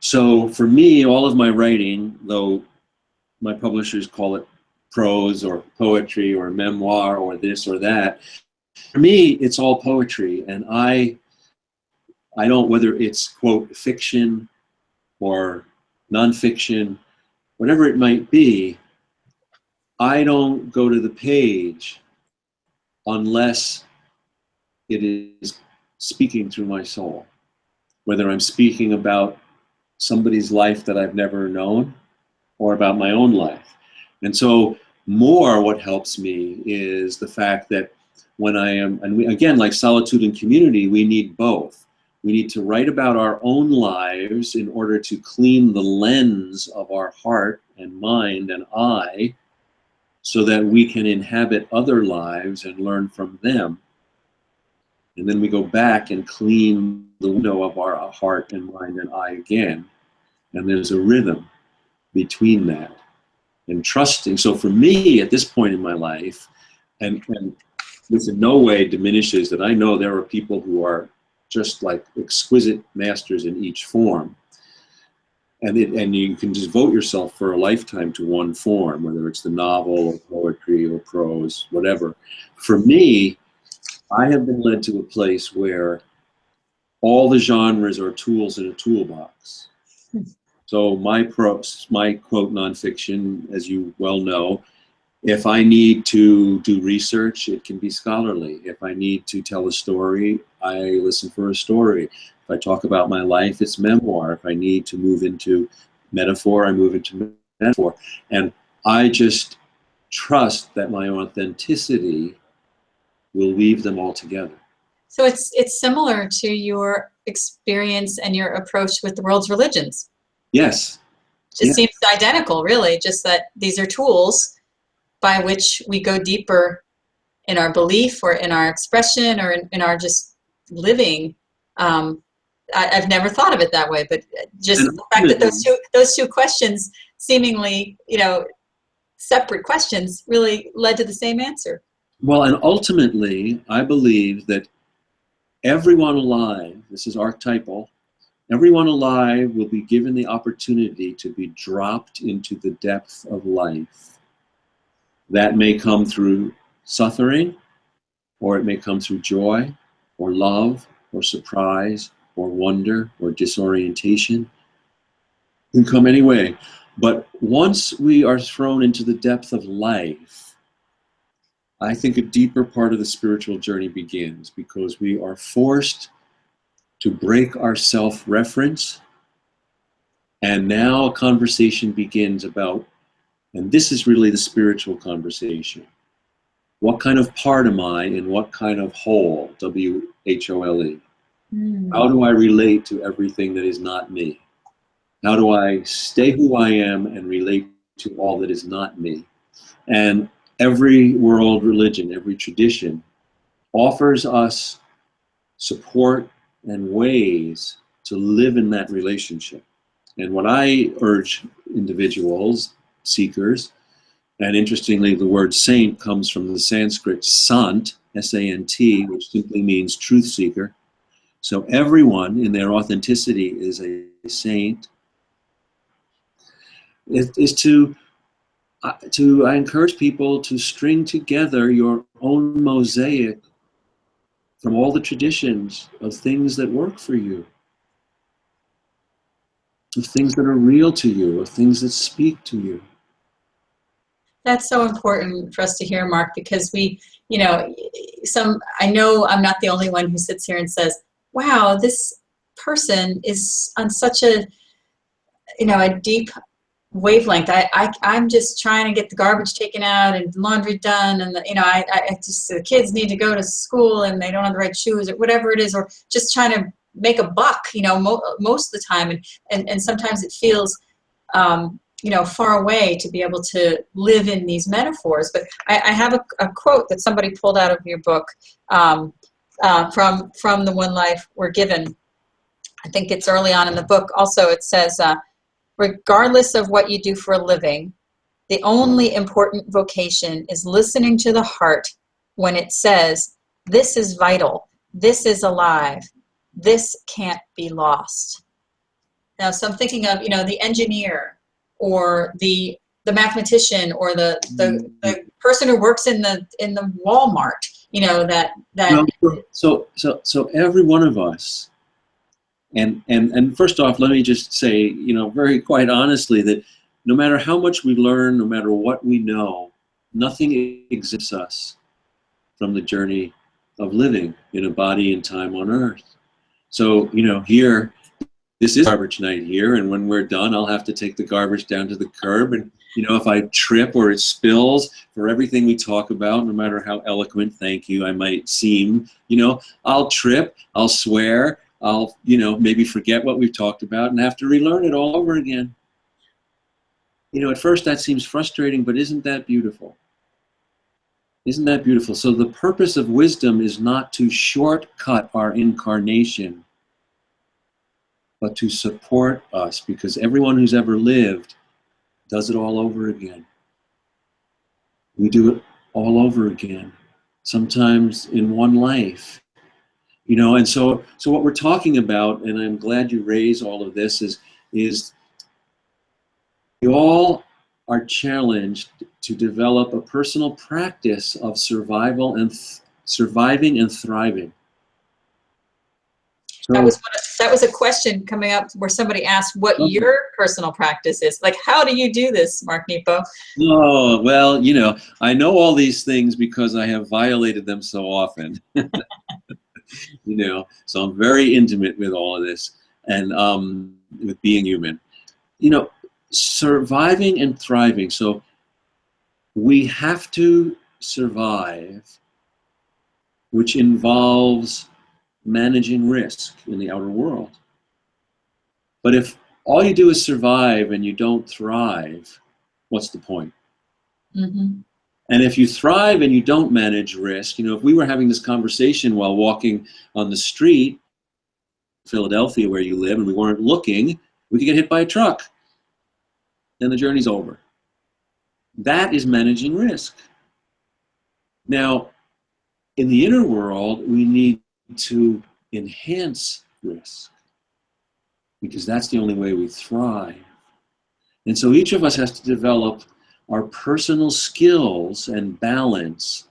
So for me, all of my writing, though my publishers call it prose or poetry or memoir or this or that, for me, it's all poetry. And I don't, whether it's, quote, fiction or nonfiction, whatever it might be, I don't go to the page unless it is speaking through my soul. Whether I'm speaking about somebody's life that I've never known or about my own life. And so what helps me is the fact that when I am, and again, like solitude and community, we need both. We need to write about our own lives in order to clean the lens of our heart and mind and eye so that we can inhabit other lives and learn from them. And then we go back and clean the window of our heart and mind and eye again. And there's a rhythm between that. and trusting. So for me, at this point in my life, and this in no way diminishes that I know there are people who are just like exquisite masters in each form. And you can devote yourself for a lifetime to one form, whether it's the novel or poetry or prose, whatever. For me, I have been led to a place where all the genres are tools in a toolbox. So my quote nonfiction, as you well know, if I need to do research, it can be scholarly. If I need to tell a story, I listen for a story. If I talk about my life, it's memoir. If I need to move into metaphor, I move into metaphor. And I just trust that my authenticity will weave them all together. So it's similar to your experience and your approach with the world's religions. Yes. It seems identical, really, just that these are tools by which we go deeper in our belief or in our expression or in our just living. I've never thought of it that way, but just the fact that those two questions, seemingly, separate questions, really led to the same answer. Well, and ultimately, I believe that everyone alive, this is archetypal, everyone alive will be given the opportunity to be dropped into the depth of life. That may come through suffering, or it may come through joy, or love, or surprise, or wonder, or disorientation. It can come any way. But once we are thrown into the depth of life, I think a deeper part of the spiritual journey begins, because we are forced to break our self-reference, and now a conversation begins about, and this is really the spiritual conversation. What kind of part am I in what kind of whole, W-H-O-L-E? How do I relate to everything that is not me? How do I stay who I am and relate to all that is not me? And every world religion, every tradition offers us support and ways to live in that relationship. And what I urge individuals, seekers, and interestingly, the word saint comes from the Sanskrit sant, S-A-N-T, which simply means truth seeker. So everyone in their authenticity is a saint. I encourage people to string together your own mosaic from all the traditions of things that work for you, of things that are real to you, of things that speak to you. That's so important for us to hear, Mark, because I know I'm not the only one who sits here and says, wow, this person is on such a deep wavelength. I'm just trying to get the garbage taken out and laundry done, and the kids need to go to school and they don't have the right shoes or whatever it is, or just trying to make a buck, most of the time, and sometimes it feels far away to be able to live in these metaphors. But I have a quote that somebody pulled out of your book, from The One Life We're Given. I think it's early on in the book. Also, it says, regardless of what you do for a living, the only important vocation is listening to the heart when it says, this is vital, this is alive, this can't be lost. Now, so I'm thinking of, the engineer, or the mathematician, or the person who works in the Walmart, So every one of us, and first off, let me just say, very quite honestly, that no matter how much we learn, no matter what we know, nothing exempts us from the journey of living in a body and time on earth. So, here, this is garbage night here, and when we're done, I'll have to take the garbage down to the curb, and if I trip or it spills, for everything we talk about, no matter how eloquent, thank you, I might seem, I'll trip, I'll swear, I'll, maybe forget what we've talked about and have to relearn it all over again. At first that seems frustrating, but isn't that beautiful? Isn't that beautiful? So the purpose of wisdom is not to shortcut our incarnation, but to support us, because everyone who's ever lived does it all over again. we do it all over again, sometimes in one life. You know, and so what we're talking about, and I'm glad you raise all of this, is we all are challenged to develop a personal practice of survival and surviving and thriving. That So, was a question coming up where somebody asked what your personal practice is. Like, how do you do this, Mark Nepo? oh, well, you know, I know all these things because I have violated them so often. You know, so I'm very intimate with all of this, and with being human. You know, surviving and thriving. So we have to survive, which involves managing risk in the outer world. But if all you do is survive and you don't thrive, what's the point? Mm-hmm. And if you thrive and you don't manage risk, you know, if we were having this conversation while walking on the street, Philadelphia, where you live, and we weren't looking, we could get hit by a truck. Then the journey's over. That is managing risk. Now, in the inner world, we need to enhance risk because that's the only way we thrive. And so each of us has to develop our personal skills and balance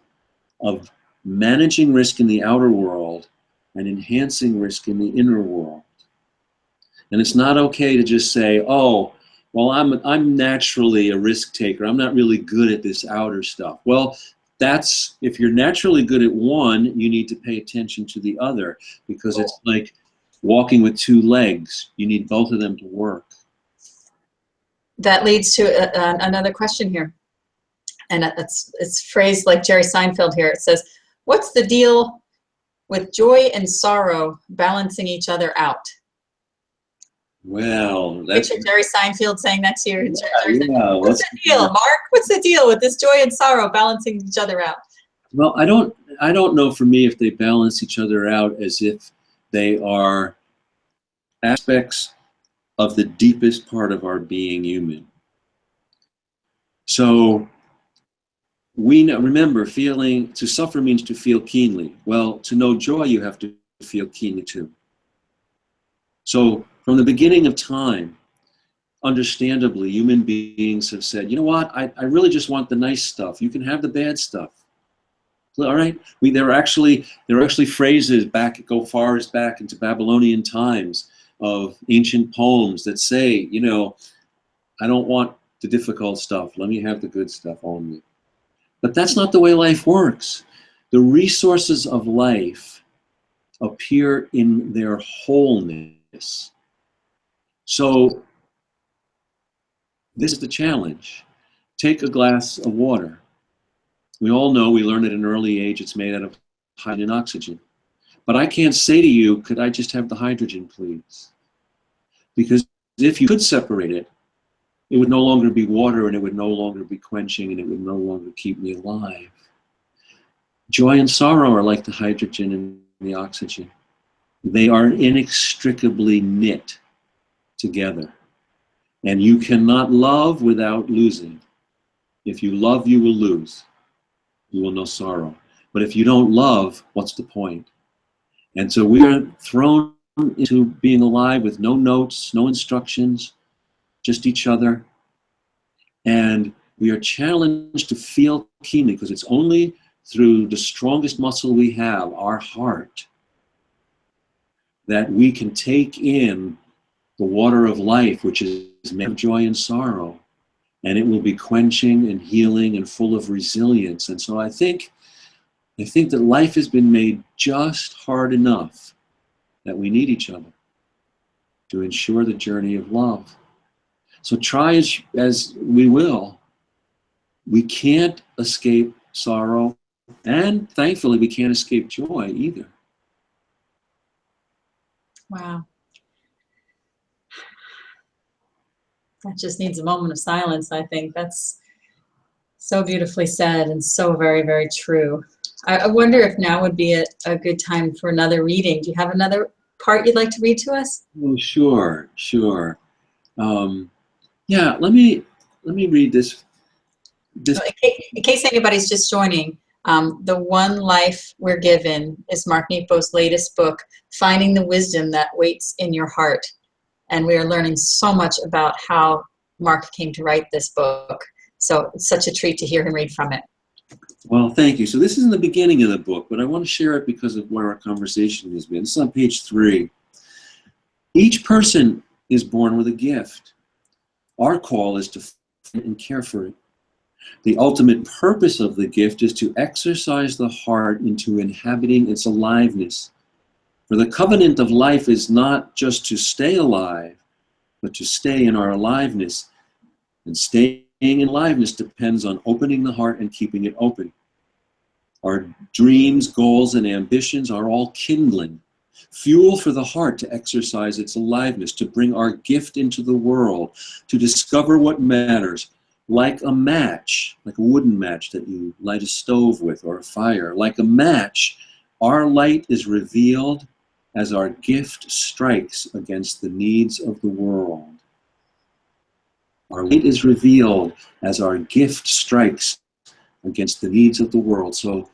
of managing risk in the outer world and enhancing risk in the inner world. And it's not okay to just say, oh, well, I'm naturally a risk taker. I'm not really good at this outer stuff. Well, that's, if you're naturally good at one, you need to pay attention to the other, because it's like walking with two legs. You need both of them to work. That leads to another question here. And it's phrased like Jerry Seinfeld here. It says, what's the deal with joy and sorrow balancing each other out? Well, that's Picture Jerry Seinfeld saying that to you. yeah, What's the deal, Mark? What's the deal with this joy and sorrow balancing each other out? Well, I don't know for me if they balance each other out as if they are aspects of the deepest part of our being human. So we know, remember, to suffer means to feel keenly. Well, to know joy, you have to feel keenly too. So from the beginning of time, understandably, human beings have said, you know what, I really just want the nice stuff. You can have the bad stuff. All right. There are actually phrases go far as back into Babylonian times of ancient poems that say, you know, I don't want the difficult stuff. Let me have the good stuff only. But that's not the way life works. The resources of life appear in their wholeness. So this is the challenge. Take a glass of water. We all know, we learn at an early age, it's made out of hydrogen and oxygen. But I can't say to you, could I just have the hydrogen, please? Because if you could separate it, it would no longer be water, and it would no longer be quenching, and it would no longer keep me alive. Joy and sorrow are like the hydrogen and the oxygen. They are inextricably knit together. And you cannot love without losing. If you love, you will lose. You will know sorrow. But if you don't love, what's the point? And so we are thrown into being alive with no notes, no instructions, just each other. And we are challenged to feel keenly, because it's only through the strongest muscle we have, our heart, that we can take in the water of life, which is made of joy and sorrow. And it will be quenching and healing and full of resilience. And so I think that life has been made just hard enough that we need each other to ensure the journey of love. So try as we will, we can't escape sorrow, and thankfully we can't escape joy either. Wow. That just needs a moment of silence, I think. That's so beautifully said and so very, very true. I wonder if now would be a good time for another reading. Do you have another part you'd like to read to us? Oh, sure. Yeah, let me read this This, In case anybody's just joining, The One Life We're Given is Mark Nepo's latest book, Finding the Wisdom That Waits in Your Heart. And we are learning so much about how Mark came to write this book. So it's such a treat to hear him read from it. well, thank you. So this isn't the beginning of the book, but I want to share it because of where our conversation has been. It's on page 3. Each person is born with a gift. Our call is to find and care for it. The ultimate purpose of the gift is to exercise the heart into inhabiting its aliveness. For the covenant of life is not just to stay alive, but to stay in our aliveness. And staying in aliveness depends on opening the heart and keeping it open. Our dreams, goals, and ambitions are all kindling, fuel for the heart to exercise its aliveness, to bring our gift into the world, to discover what matters. Like a match, like a wooden match that you light a stove with or a fire, like a match, our light is revealed as our gift strikes against the needs of the world. Our light is revealed as our gift strikes against the needs of the world. So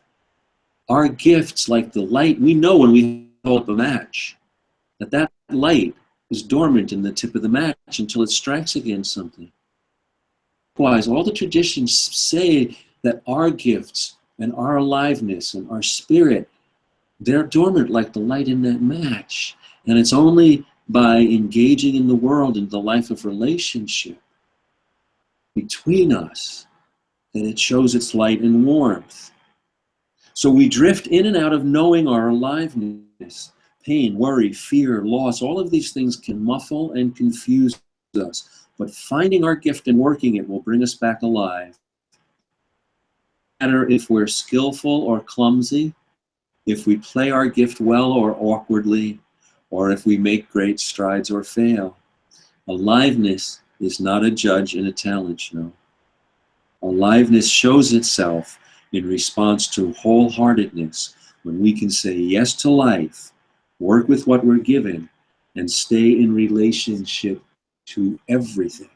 our gifts, like the light, we know when we hold up a match, that light is dormant in the tip of the match until it strikes against something. Likewise, all the traditions say that our gifts and our aliveness and our spirit, they're dormant like the light in that match. And it's only by engaging in the world, in the life of relationship between us, that it shows its light and warmth. So we drift in and out of knowing our aliveness. Pain, worry, fear, loss, all of these things can muffle and confuse us. But finding our gift and working it will bring us back alive. No matter if we're skillful or clumsy, if we play our gift well or awkwardly, or if we make great strides or fail. Aliveness is not a judge and a talent show. Aliveness shows itself in response to wholeheartedness, when we can say yes to life, work with what we're given, and stay in relationship to everything.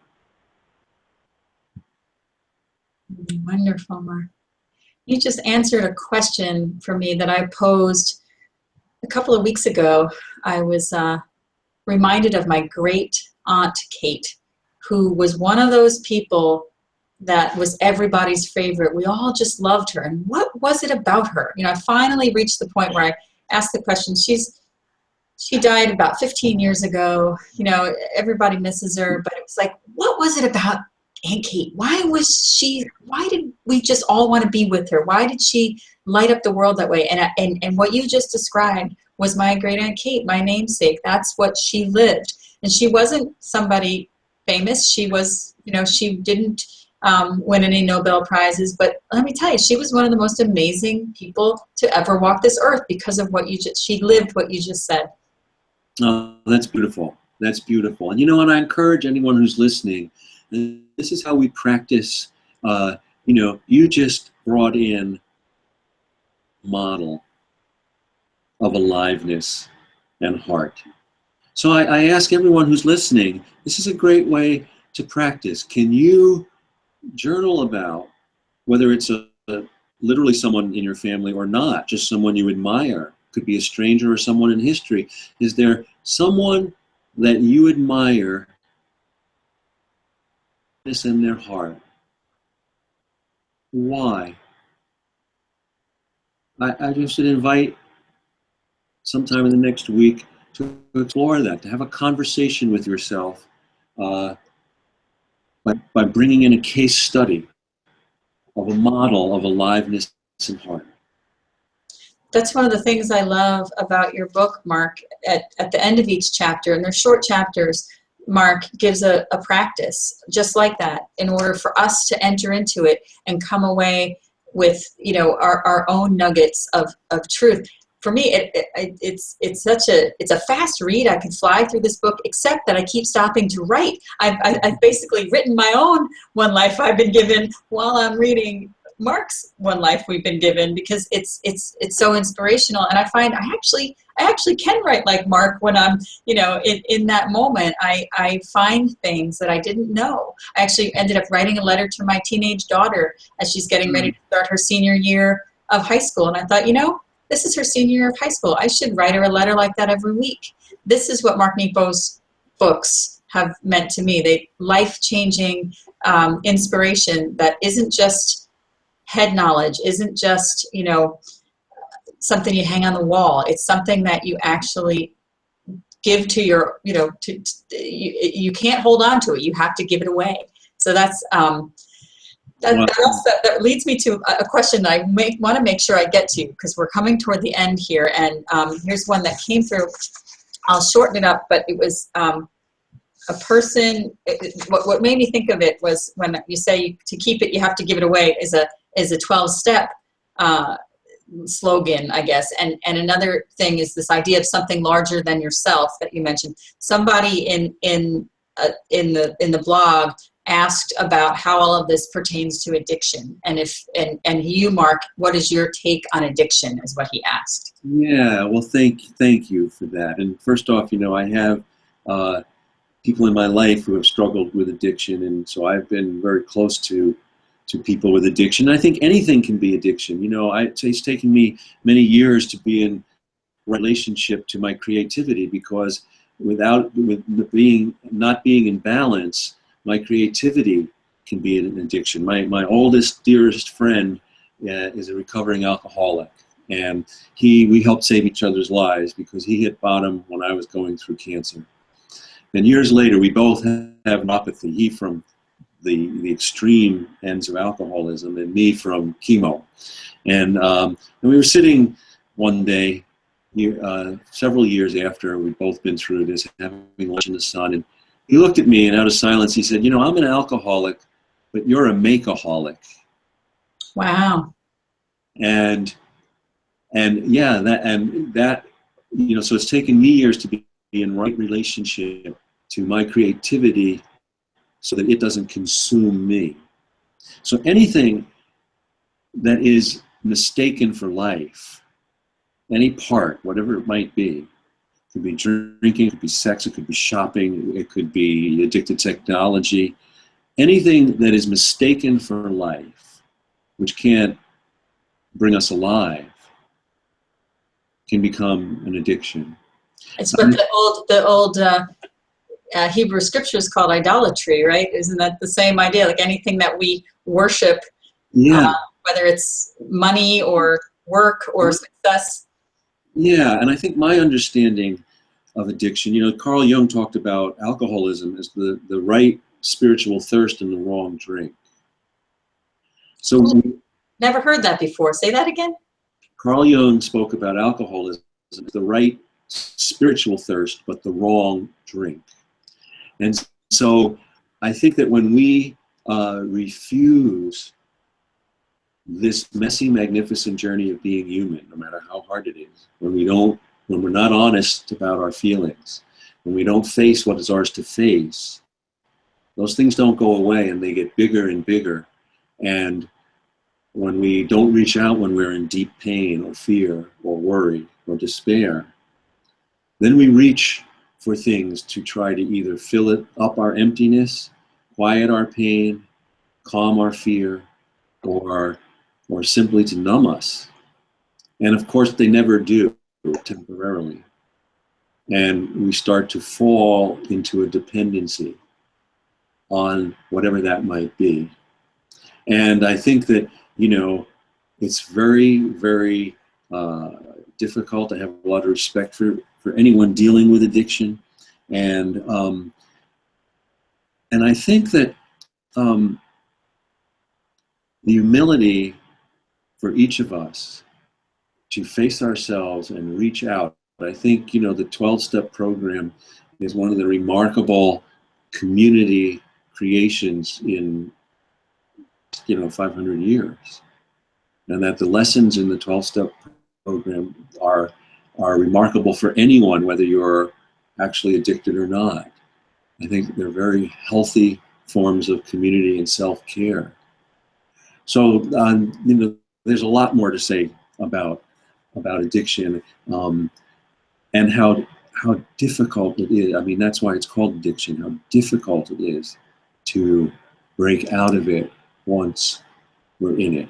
Wonderful, Mark. You just answered a question for me that I posed a couple of weeks ago. I was reminded of my great aunt Kate, who was one of those people that was everybody's favorite. We all just loved her. And what was it about her? You know, I finally reached the point where I asked the question. She died about 15 years ago. You know, everybody misses her, but it was like, what was it about Aunt Kate? Why did we just all want to be with her? Why did she light up the world that way? And what you just described was my great Aunt Kate, my namesake. That's what she lived. And she wasn't somebody famous. She was, you know, she didn't win any Nobel Prizes, but let me tell you, she was one of the most amazing people to ever walk this earth because of she lived what you just said. Oh, that's beautiful. That's beautiful. And you know, and I encourage anyone who's listening, this is how we practice. You know, you just brought in a model of aliveness and heart. So I ask everyone who's listening, this is a great way to practice. Can you journal about, whether it's literally someone in your family or not, just someone you admire, could be a stranger or someone in history. Is there someone that you admire this in their heart? Why? I just would invite sometime in the next week to explore that, to have a conversation with yourself by bringing in a case study of a model of aliveness and heart. That's one of the things I love about your book, Mark. At the end of each chapter, and they're short chapters, Mark gives a practice just like that in order for us to enter into it and come away with, you know, our own nuggets of truth. For me, it's a fast read. I could fly through this book, except that I keep stopping to write. I've basically written my own One Life I've Been Given while I'm reading Mark's One Life we've been given, because it's so inspirational. And I find I actually can write like Mark when I'm, in that moment. I find things that I didn't know. I actually ended up writing a letter to my teenage daughter as she's getting ready to start her senior year of high school. And I thought, this is her senior year of high school. I should write her a letter like that every week. This is what Mark Nepo's books have meant to me. They life-changing inspiration that isn't just head knowledge, isn't just, something you hang on the wall. It's something that you actually give to your, you can't hold on to it. You have to give it away. So that's, that leads me to a question I want to make sure I get to, because we're coming toward the end here. And here's one that came through. I'll shorten it up, but it was a person. What made me think of it was when you say to keep it, you have to give it away, is a 12-step slogan, I guess. And another thing is this idea of something larger than yourself that you mentioned. Somebody in the blog asked about how all of this pertains to addiction, and and you, Mark, what is your take on addiction, is what he asked. Yeah, well, thank you for that. And first off, I have people in my life who have struggled with addiction, and so I've been very close to people with addiction. I think anything can be addiction. It's taken me many years to be in relationship to my creativity, because with not being in balance, my creativity can be an addiction. My oldest, dearest friend is a recovering alcoholic, and we helped save each other's lives because he hit bottom when I was going through cancer. And years later, we both have neuropathy. He from the extreme ends of alcoholism, and me from chemo. And we were sitting one day, several years after we'd both been through this, having lunch in the sun, and he looked at me, and out of silence, he said, I'm an alcoholic, but you're a make-aholic. Wow. And that, so it's taken me years to be in right relationship to my creativity so that it doesn't consume me. So anything that is mistaken for life, any part, whatever it might be, it could be drinking, it could be sex, it could be shopping, it could be addicted technology. Anything that is mistaken for life, which can't bring us alive, can become an addiction. It's what the old Hebrew scriptures called idolatry, right? Isn't that the same idea? Like anything that we worship, whether it's money or work or success. Yeah, and I think my understanding of addiction, Carl Jung talked about alcoholism as the right spiritual thirst and the wrong drink. So never heard that before. Say that again. Carl Jung spoke about alcoholism as the right spiritual thirst, but the wrong drink. And so I think that when we refuse this messy, magnificent journey of being human, no matter how hard it is, when we're not honest about our feelings, when we don't face what is ours to face, those things don't go away, and they get bigger and bigger. And when we don't reach out when we're in deep pain or fear or worry or despair, then we reach for things to try to either fill it up, our emptiness, quiet our pain, calm our fear, or simply to numb us. And of course, they never do, temporarily. And we start to fall into a dependency on whatever that might be. And I think that, it's very, very difficult. I have a lot of respect for anyone dealing with addiction. And I think that the humility for each of us to face ourselves and reach out. I think, the 12-step program is one of the remarkable community creations in 500 years, and that the lessons in the 12-step program are remarkable for anyone, whether you're actually addicted or not. I think they're very healthy forms of community and self-care. So, there's a lot more to say about addiction, and how difficult it is. I mean, that's why it's called addiction. How difficult it is to break out of it once we're in it.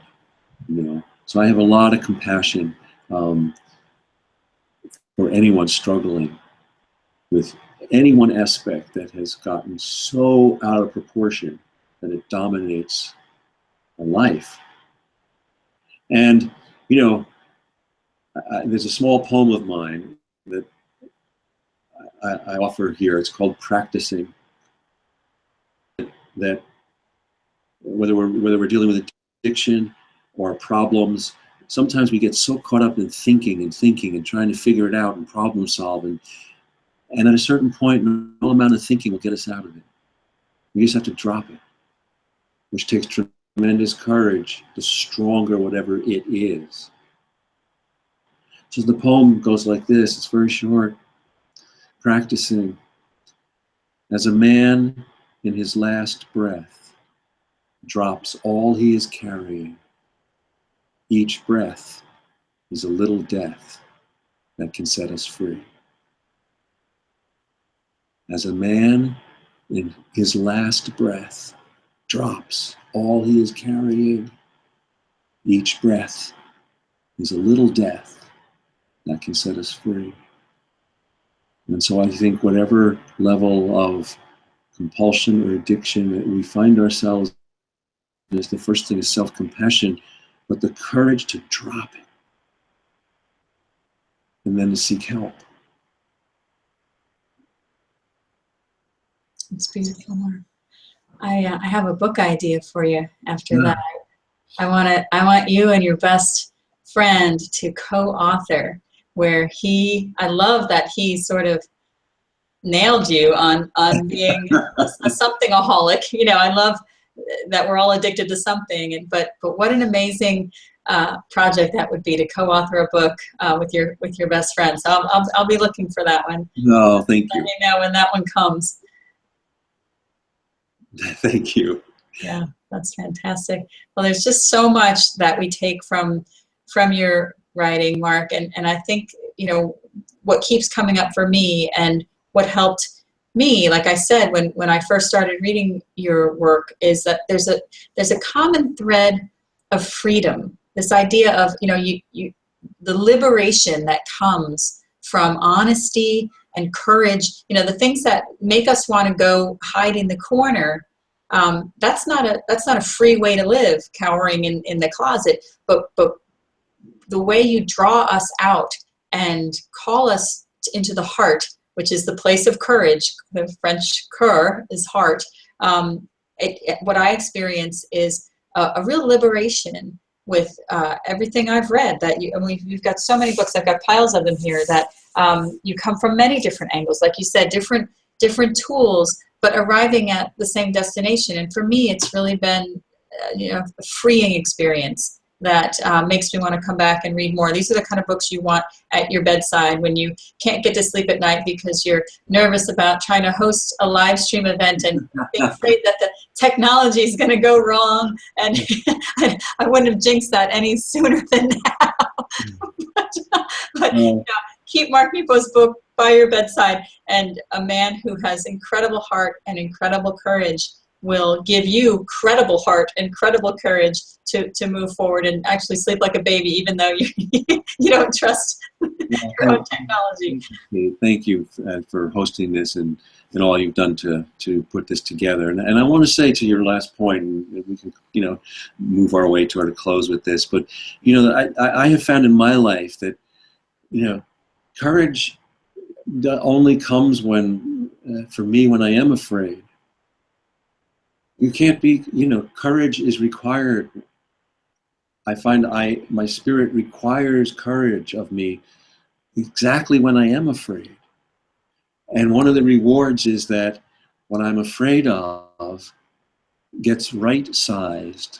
So I have a lot of compassion for anyone struggling with any one aspect that has gotten so out of proportion that it dominates a life. And there's a small poem of mine that I offer here. It's called Practicing. That whether we're dealing with addiction or problems, sometimes we get so caught up in thinking and trying to figure it out and problem solve, and at a certain point, no amount of thinking will get us out of it. We just have to drop it, which takes tremendous courage, the stronger whatever it is. So the poem goes like this. It's very short. Practicing. As a man in his last breath drops all he is carrying, each breath is a little death that can set us free. As a man in his last breath drops all he is carrying, each breath is a little death that can set us free. And so I think whatever level of compulsion or addiction that we find ourselves in, the first thing is self-compassion, but the courage to drop it and then to seek help. It's beautiful, Mark. I have a book idea for you after that. I want you and your best friend to co-author, where I love that he sort of nailed you on being a something-aholic. I love that we're all addicted to something, but what an amazing project that would be, to co-author a book with your best friend. So I'll be looking for that one. No, thank you. Let me know when that one comes. Thank you. Yeah, that's fantastic. Well, there's just so much that we take from your writing, Mark, and I think what keeps coming up for me and what helped me, like I said, when I first started reading your work, is that there's a common thread of freedom. This idea of the liberation that comes from honesty and courage. The things that make us want to go hide in the corner. That's not a free way to live, cowering in the closet. But the way you draw us out and call us into the heart, which is the place of courage. The French cœur is heart. What I experience is a real liberation with everything I've read. You've got so many books. I've got piles of them here that you come from many different angles. Like you said, different tools, but arriving at the same destination. And for me, it's really been a freeing experience that makes me want to come back and read more. These are the kind of books you want at your bedside when you can't get to sleep at night because you're nervous about trying to host a live stream event and being afraid that the technology is going to go wrong. And I wouldn't have jinxed that any sooner than now. but keep Mark Nepo's book by your bedside, and a man who has incredible heart and incredible courage will give you credible heart and credible courage to move forward and actually sleep like a baby, even though you don't trust your own technology. Thank you for hosting this and all you've done to put this together. And I want to say to your last point, and we can move our way toward a close with this, but I have found in my life that courage only comes for me when I am afraid. You can't be, courage is required. I find my spirit requires courage of me exactly when I am afraid. And one of the rewards is that what I'm afraid of gets right-sized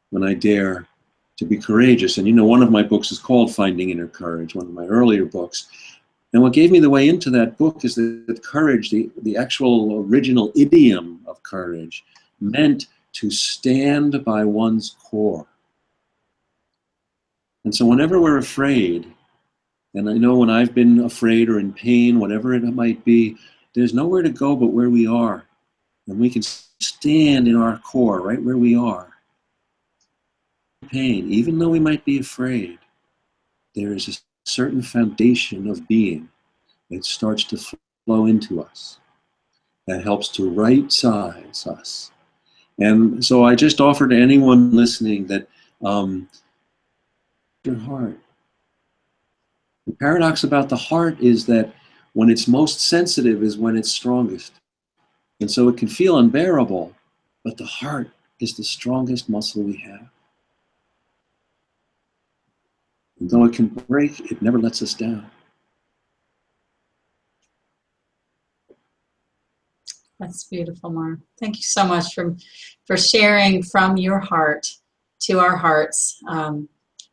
when I dare to be courageous. And one of my books is called Finding Inner Courage, one of my earlier books. And what gave me the way into that book is that courage, the actual original idiom of courage, meant to stand by one's core. And so whenever we're afraid, and I know when I've been afraid or in pain, whatever it might be, there's nowhere to go but where we are. And we can stand in our core, right where we are. Pain, even though we might be afraid, there is a certain foundation of being that starts to flow into us, that helps to right size us. And so I just offer to anyone listening that your heart. The paradox about the heart is that when it's most sensitive is when it's strongest. And so it can feel unbearable, but the heart is the strongest muscle we have. And though it can break, it never lets us down. That's beautiful, Mark. Thank you so much for sharing from your heart to our hearts.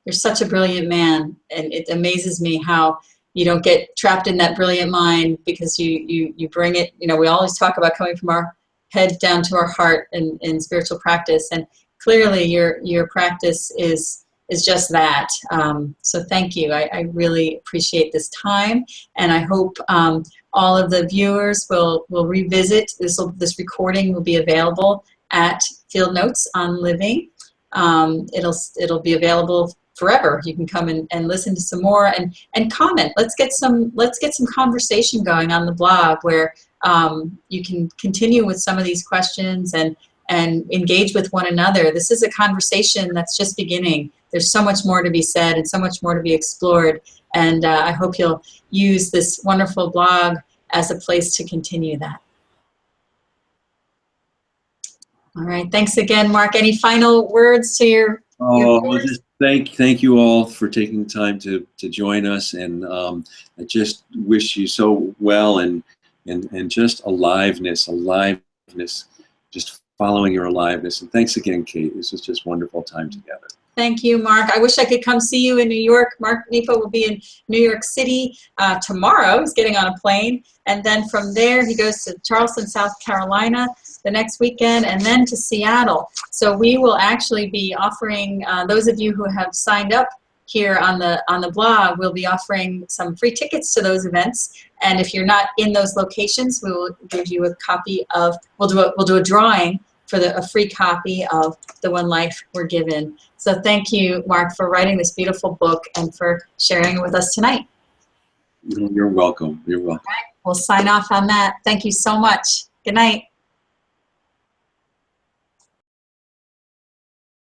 You're such a brilliant man, and it amazes me how you don't get trapped in that brilliant mind, because you bring it. You know, we always talk about coming from our head down to our heart in spiritual practice, and clearly your practice is just that. So thank you. I really appreciate this time, and I hope all of the viewers will revisit this. This recording will be available at Field Notes on Living. It'll be available forever. You can come and listen to some more and comment. Let's get some conversation going on the blog, where you can continue with some of these questions and engage with one another. This is a conversation that's just beginning. There's so much more to be said and so much more to be explored. And I hope you'll use this wonderful blog as a place to continue that. All right. Thanks again, Mark. Any final words to your well, just thank you all for taking time to join us, and I just wish you so well and just aliveness, just following your aliveness. And thanks again, Kate. This was just wonderful time together. Thank you, Mark. I wish I could come see you in New York. Mark Nepo will be in New York City tomorrow. He's getting on a plane. And then from there, he goes to Charleston, South Carolina the next weekend, and then to Seattle. So we will actually be offering, those of you who have signed up here on the blog, we'll be offering some free tickets to those events. And if you're not in those locations, we will give you a copy of, we'll do a drawing for a free copy of The One Life We're Given. So thank you, Mark, for writing this beautiful book and for sharing it with us tonight. You're welcome. You're welcome. All right, we'll sign off on that. Thank you so much. Good night.